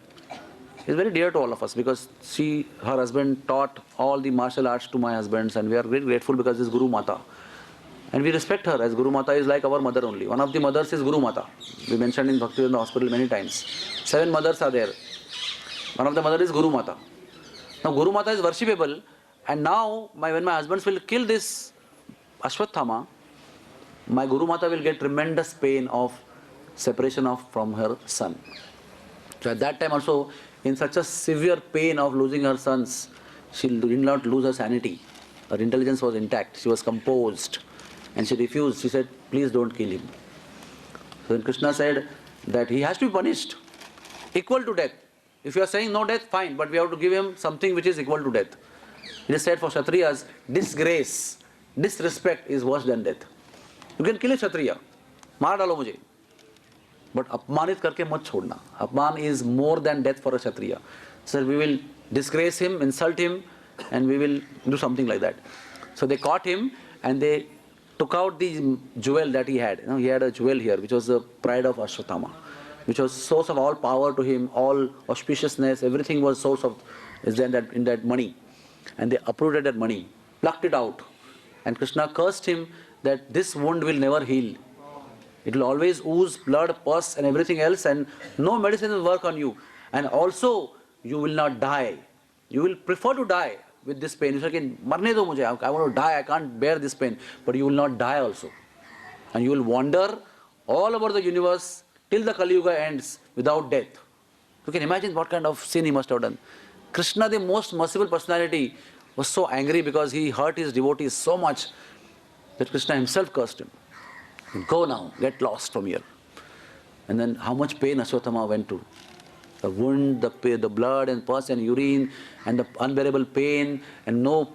is very dear to all of us because her husband taught all the martial arts to my husbands, and we are very grateful because this is Guru Mata. And we respect her, as Guru Mata is like our mother only. One of the mothers is Guru Mata. We mentioned in Bhaktivedanta Hospital many times. 7 mothers are there. One of the mother is Guru Mata. Now Guru Mata is worshipable, and now when my husbands will kill this Ashwathama, my Guru Mata will get tremendous pain of separation from her son. So at that time also, in such a severe pain of losing her sons, she did not lose her sanity. Her intelligence was intact. She was composed. And she refused. She said, please don't kill him. So then Krishna said that he has to be punished, equal to death. If you are saying no death, fine, but we have to give him something which is equal to death. It is said for Kshatriyas, disgrace, disrespect is worse than death. You can kill a Kshatriya, maar dalo mujhe. But apmanit karke mat chhodna. Apman is more than death for a Kshatriya. So we will disgrace him, insult him, and we will do something like that. So they caught him and they took out the jewel that he had. You know, he had a jewel here, which was the pride of Ashwathama, which was source of all power to him, all auspiciousness, everything was source of, in that money. And they uprooted that money, plucked it out. And Krishna cursed him that this wound will never heal. It will always ooze blood, pus and everything else, and no medicine will work on you. And also, you will not die. You will prefer to die with this pain. You say, marne do mujhe, I want to die, I can't bear this pain. But you will not die also. And you will wander all over the universe till the Kali Yuga ends without death. You can imagine what kind of sin he must have done. Krishna, the most merciful personality, was so angry because he hurt his devotees so much that Krishna himself cursed him. Go now, get lost from here. And then how much pain Ashwathama went to. The wound, the blood and pus and urine and the unbearable pain and no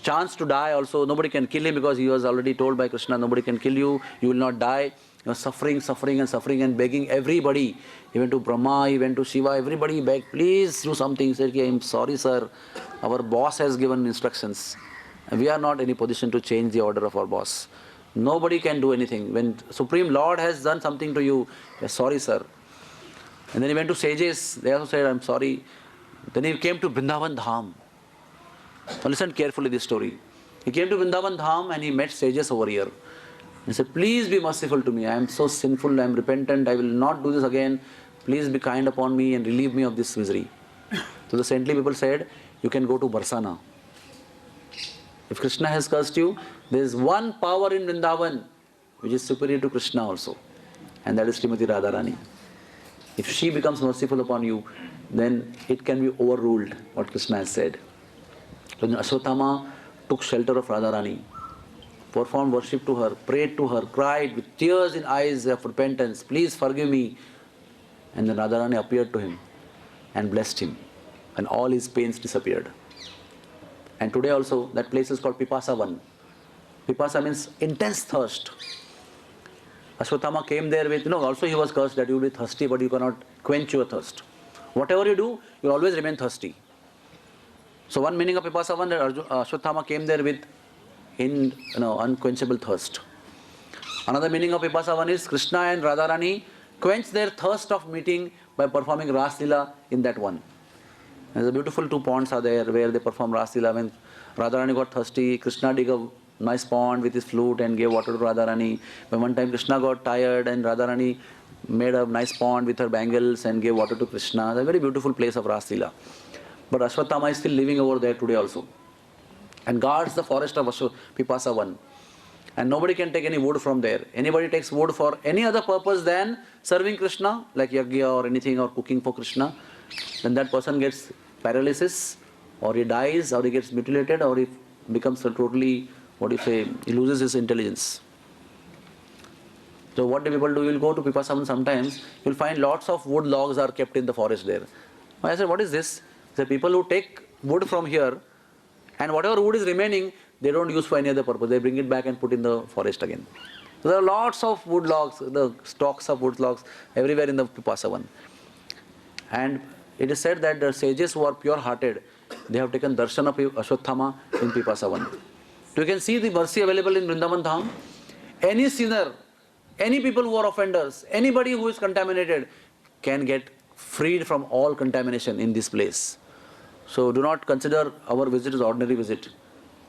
chance to die also. Nobody can kill him because he was already told by Krishna, nobody can kill you, you will not die. He was suffering and begging everybody. He went to Brahma, he went to Shiva, everybody begged, please do something. He said, I'm sorry sir, our boss has given instructions. And we are not in a position to change the order of our boss. Nobody can do anything. When Supreme Lord has done something to you, sorry sir. And then he went to sages, they also said, I'm sorry. Then he came to Vrindavan Dham. Now listen carefully this story. He came to Vrindavan Dham and he met sages over here. He said, please be merciful to me. I am so sinful, I am repentant, I will not do this again. Please be kind upon me and relieve me of this misery. So the saintly people said, you can go to Barsana. If Krishna has cursed you, there is one power in Vrindavan which is superior to Krishna also. And that is Srimati Radharani. If she becomes merciful upon you, then it can be overruled, what Krishna has said. So Ashwathama took shelter of Radharani. performed worship to her, prayed to her, cried with tears in eyes of repentance, please forgive me. And then Radharani appeared to him and blessed him, and all his pains disappeared. And today also that place is called Pipasavan. Pipasa means intense thirst. Ashwatthama came there with, also he was cursed that you will be thirsty but you cannot quench your thirst. Whatever you do, you will always remain thirsty. So one meaning of Pipasavan that Ashwatthama came there with unquenchable thirst. Another meaning of Pipasavan is Krishna and Radharani quench their thirst of meeting by performing Ras Leela in that one. There's a beautiful two ponds are there where they perform Ras Leela. When Radharani got thirsty, Krishna dug a nice pond with his flute and gave water to Radharani. When one time Krishna got tired and Radharani made a nice pond with her bangles and gave water to Krishna. It's a very beautiful place of Ras Leela. But Ashwatthama is still living over there today also, and guards the forest of Pipasavan. And nobody can take any wood from there. Anybody takes wood for any other purpose than serving Krishna, like yagya or anything, or cooking for Krishna, then that person gets paralysis, or he dies, or he gets mutilated, or he becomes totally, he loses his intelligence. So what do people do? You will go to Pipasavan sometimes, you will find lots of wood logs are kept in the forest there. I said, what is this? The people who take wood from here, and whatever wood is remaining, they don't use for any other purpose. They bring it back and put in the forest again. So there are lots of wood logs, the stalks of wood logs everywhere in the Pipasavan. And it is said that the sages who are pure-hearted, they have taken darshan of Ashwatthama in Pipasavan. So you can see the mercy available in Vrindavan Dham. Any sinner, any people who are offenders, anybody who is contaminated can get freed from all contamination in this place. So do not consider our visit as ordinary visit.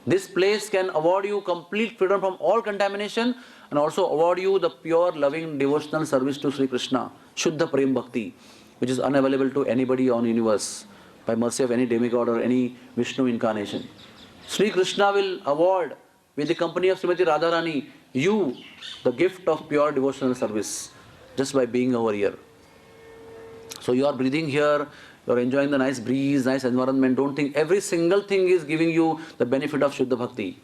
This place can award you complete freedom from all contamination and also award you the pure, loving, devotional service to Sri Krishna, Shuddha Prem Bhakti, which is unavailable to anybody on universe by mercy of any demigod or any Vishnu incarnation. Sri Krishna will award with the company of Srimati Radharani you the gift of pure devotional service just by being over here. So you are breathing here, you are enjoying the nice breeze, nice environment. Don't think every single thing is giving you the benefit of Shuddha Bhakti.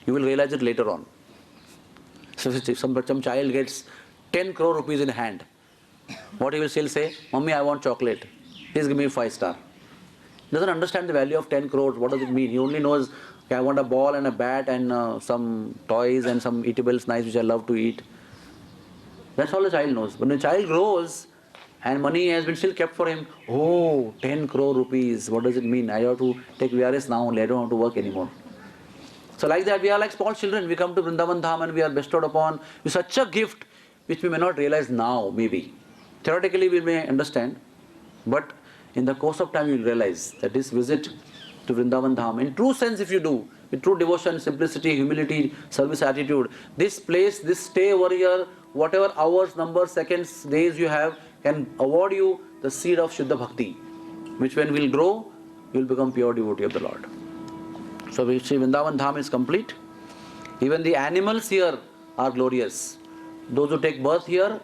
You will realize it later on. So if some child gets 10 crore rupees in hand, what he will still say? Mummy, I want chocolate. Please give me 5-star. He doesn't understand the value of 10 crores. What does it mean? He only knows, okay, I want a ball and a bat and some toys and some eatables nice which I love to eat. That's all the child knows. When the child grows, and money has been still kept for him. Oh, 10 crore rupees. What does it mean? I have to take VRS now only. I don't have to work anymore. So like that, we are like small children. We come to Vrindavan Dham and we are bestowed upon with such a gift which we may not realize now, maybe. Theoretically, we may understand. But in the course of time, you will realize that this visit to Vrindavan Dham, in true sense if you do, with true devotion, simplicity, humility, service attitude, this place, this stay over here, whatever hours, numbers, seconds, days you have, can award you the seed of Shuddha Bhakti, which when will grow, you will become pure devotee of the Lord. So Sri Vrindavan Dham is complete. Even the animals here are glorious. Those who take birth here,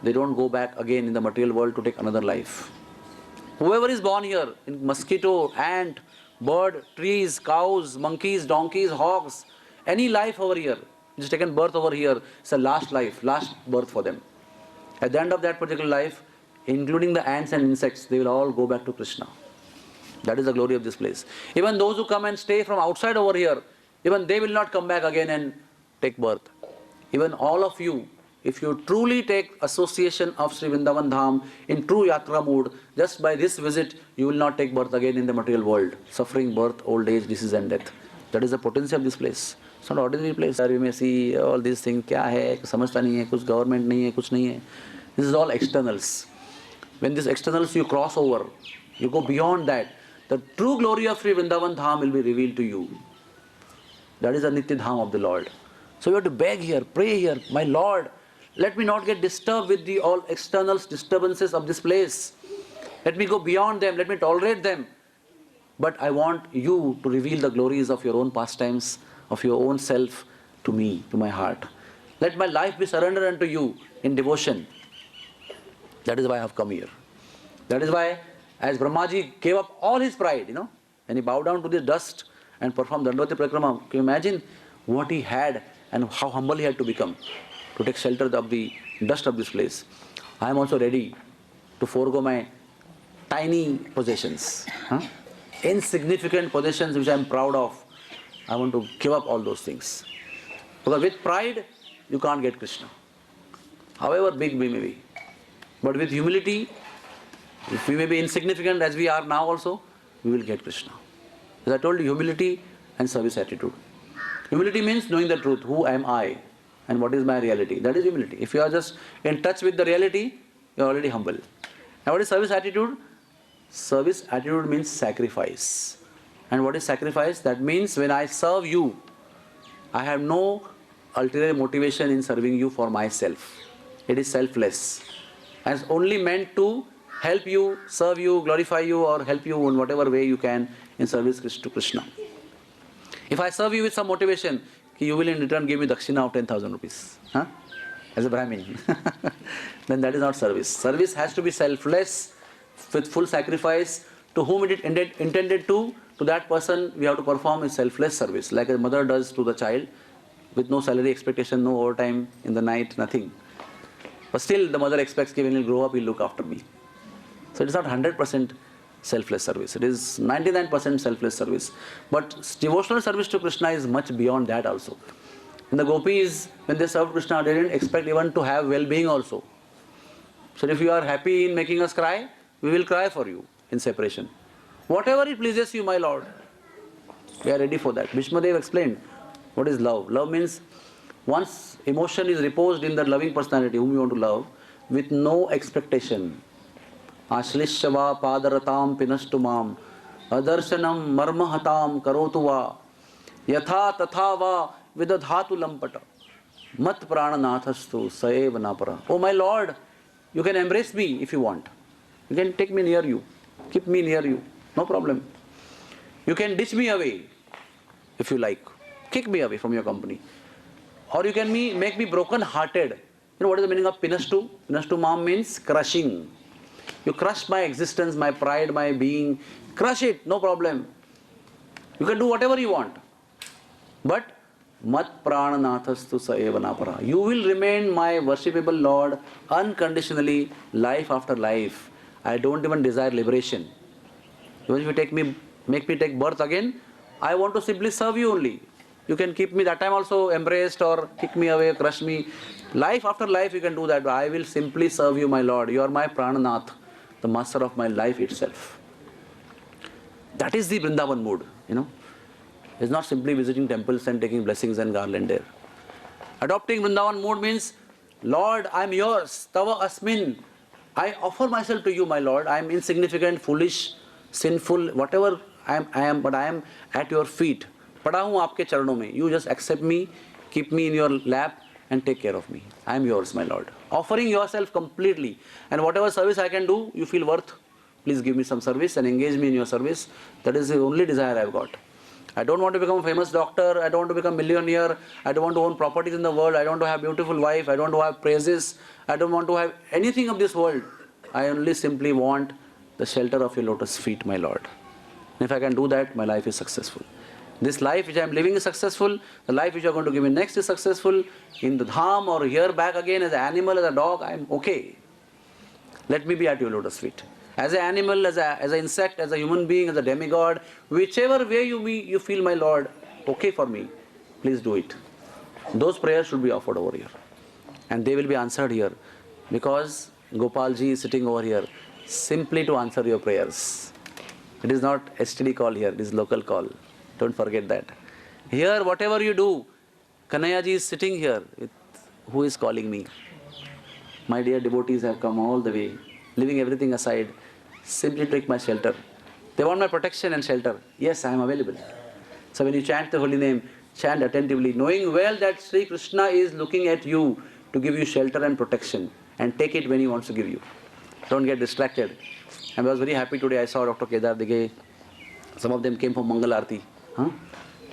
they don't go back again in the material world to take another life. Whoever is born here, in mosquito, ant, bird, trees, cows, monkeys, donkeys, hogs, any life over here, which has taken birth over here, it's a last life, last birth for them. At the end of that particular life, including the ants and insects, they will all go back to Krishna. That is the glory of this place. Even those who come and stay from outside over here, even they will not come back again and take birth. Even all of you, if you truly take association of Sri Vrindavan Dham in true yatra mood, just by this visit, you will not take birth again in the material world. Suffering, birth, old age, disease and death. That is the potency of this place. It's not an ordinary place. You may see all these things, क्या है, समझता नहीं है, कुछ government नहीं है, कुछ नहीं है. This is all externals. When these externals you cross over, you go beyond that, the true glory of Sri Vrindavan Dham will be revealed to you. That is the Nitya Dham of the Lord. So you have to beg here, pray here, my Lord, let me not get disturbed with the all external disturbances of this place. Let me go beyond them, let me tolerate them. But I want you to reveal the glories of your own pastimes, of your own self to me, to my heart. Let my life be surrendered unto you in devotion. That is why I have come here. That is why, as Brahmaji gave up all his pride, and he bowed down to the dust and performed Dandavati Parikrama. Can you imagine what he had and how humble he had to become to take shelter of the dust of this place. I am also ready to forego my tiny possessions, insignificant possessions which I am proud of. I want to give up all those things. Because with pride, you can't get Krishna, however big we may be. But with humility, if we may be insignificant as we are now also, we will get Krishna. As I told you, humility and service attitude. Humility means knowing the truth. Who am I and what is my reality? That is humility. If you are just in touch with the reality, you are already humble. Now what is service attitude? Service attitude means sacrifice. And what is sacrifice? That means when I serve you, I have no ulterior motivation in serving you for myself. It is selfless. And it's only meant to help you, serve you, glorify you, or help you in whatever way you can in service to Krishna. If I serve you with some motivation, you will in return give me dakshina of 10,000 rupees, as a Brahmin, then that is not service. Service has to be selfless, with full sacrifice. To whom it is intended to that person we have to perform a selfless service, like a mother does to the child, with no salary expectation, no overtime in the night, nothing. But still the mother expects when he'll grow up, he'll look after me. So it is not 100% selfless service. It is 99% selfless service. But devotional service to Krishna is much beyond that also. And the gopis, when they served Krishna, they didn't expect even to have well-being also. So if you are happy in making us cry, we will cry for you in separation. Whatever it pleases you, my Lord, we are ready for that. Bhishmadev explained what is love. Love means once emotion is reposed in the loving personality whom you want to love, with no expectation. Ashlishava padaratam pinastu mam adarshanam marmahatam karotu va yatha tatha va vidadhatu lampata mat prananathastu saeva napara. Oh my Lord, you can embrace me if you want. You can take me near you, keep me near you, no problem. You can ditch me away if you like, kick me away from your company. Or you can make me broken-hearted. You know what is the meaning of pinastu? Pinastu mam means crushing. You crush my existence, my pride, my being. Crush it, no problem. You can do whatever you want. But mat prananathastu saeva napara. You will remain my worshipable Lord unconditionally, life after life. I don't even desire liberation. Even if you make me take birth again, I want to simply serve you only. You can keep me that time also embraced or kick me away, crush me. Life after life you can do that. I will simply serve you, my Lord. You are my Prananath, the master of my life itself. That is the Vrindavan mood, It's not simply visiting temples and taking blessings and garland there. Adopting Vrindavan mood means, Lord, I am yours. Tava asmin. I offer myself to you, my Lord. I am insignificant, foolish, sinful, whatever I am, but I am at your feet. Pada hu aapke charanon mein. You just accept me, keep me in your lap and take care of me. I am yours, my Lord. Offering yourself completely. And whatever service I can do, you feel worth, please give me some service and engage me in your service. That is the only desire I have got. I don't want to become a famous doctor. I don't want to become a millionaire. I don't want to own properties in the world. I don't want to have a beautiful wife. I don't want to have praises. I don't want to have anything of this world. I only simply want the shelter of your lotus feet, my Lord. And if I can do that, my life is successful. This life which I am living is successful. The life which you are going to give me next is successful. In the dham or here back again as an animal, as a dog, I am okay. Let me be at your lotus feet. As an animal, as an insect, as a human being, as a demigod, whichever way you feel, my Lord, okay for me, please do it. Those prayers should be offered over here. And they will be answered here. Because Gopalji is sitting over here simply to answer your prayers. It is not STD call here, it is local call. Don't forget that. Here, whatever you do, Kanhaiyaji is sitting here. Who is calling me? My dear devotees have come all the way, leaving everything aside, simply to take my shelter. They want my protection and shelter. Yes, I am available. So when you chant the holy name, chant attentively, knowing well that Sri Krishna is looking at you to give you shelter and protection, and take it when he wants to give you. Don't get distracted. And I was very happy today. I saw Dr. Kedar Dighe. Some of them came from Mangal Aarti.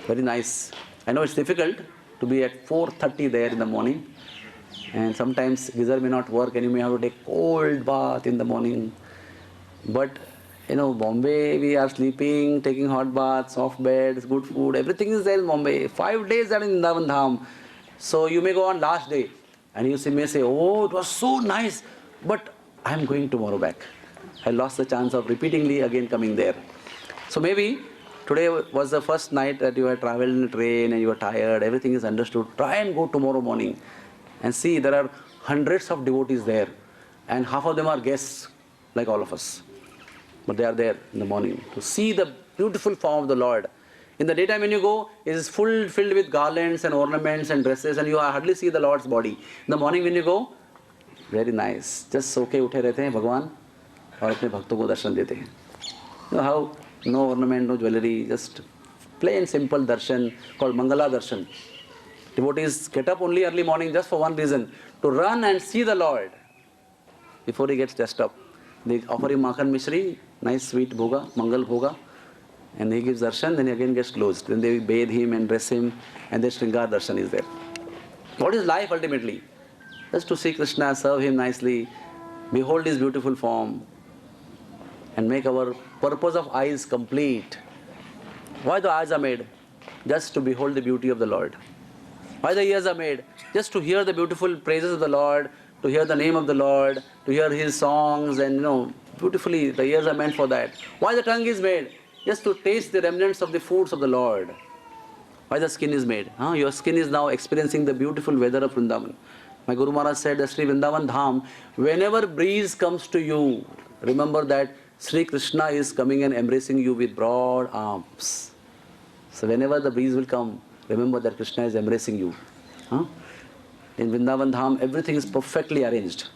Very nice. I know it's difficult to be at 4:30 there in the morning. And sometimes geyser may not work and you may have to take cold bath in the morning. But Bombay, we are sleeping, taking hot baths, soft beds, good food, everything is there in Bombay. 5 days are in Vrindavan Dham. So you may go on last day and you may say, oh, it was so nice, but I am going tomorrow back. I lost the chance of repeatedly again coming there. So maybe today was the first night that you had traveled in a train and you were tired, everything is understood. Try and go tomorrow morning and see there are hundreds of devotees there and half of them are guests like all of us. But they are there in the morning to see the beautiful form of the Lord. In the daytime when you go, it is filled with garlands and ornaments and dresses and you hardly see the Lord's body. In the morning when you go, very nice. Just सो के उठे रहते हैं भगवान और अपने भक्तों को दर्शन देते हैं. You know how? No ornament, no jewelry, just plain simple darshan called Mangala Darshan. Devotees get up only early morning just for one reason, to run and see the Lord before he gets dressed up. They offer him Makhan Mishri, nice sweet bhoga, Mangal bhoga, and he gives darshan, then he again gets closed. Then they bathe him and dress him, and their Shringar darshan is there. What is life ultimately? Just to see Krishna, serve him nicely, behold his beautiful form, and make our purpose of eyes complete. Why the eyes are made? Just to behold the beauty of the Lord. Why the ears are made? Just to hear the beautiful praises of the Lord, to hear the name of the Lord, to hear his songs, and beautifully the ears are meant for that. Why the tongue is made? Just to taste the remnants of the foods of the Lord. Why the skin is made? Your skin is now experiencing the beautiful weather of Vrindavan. My Guru Maharaj said that Sri Vrindavan Dham, whenever breeze comes to you, remember that Sri Krishna is coming and embracing you with broad arms. So whenever the breeze will come, remember that Krishna is embracing you. In Vrindavan Dham, everything is perfectly arranged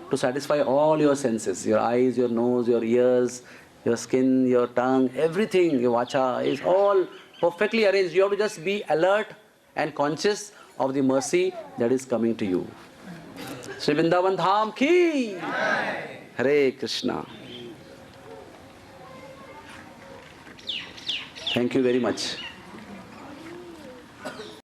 to satisfy all your senses. Your eyes, your nose, your ears, your skin, your tongue, everything, your vacha is all perfectly arranged. You have to just be alert and conscious of the mercy that is coming to you. Sri Vrindavan Dham ki Hare Krishna. Thank you very much.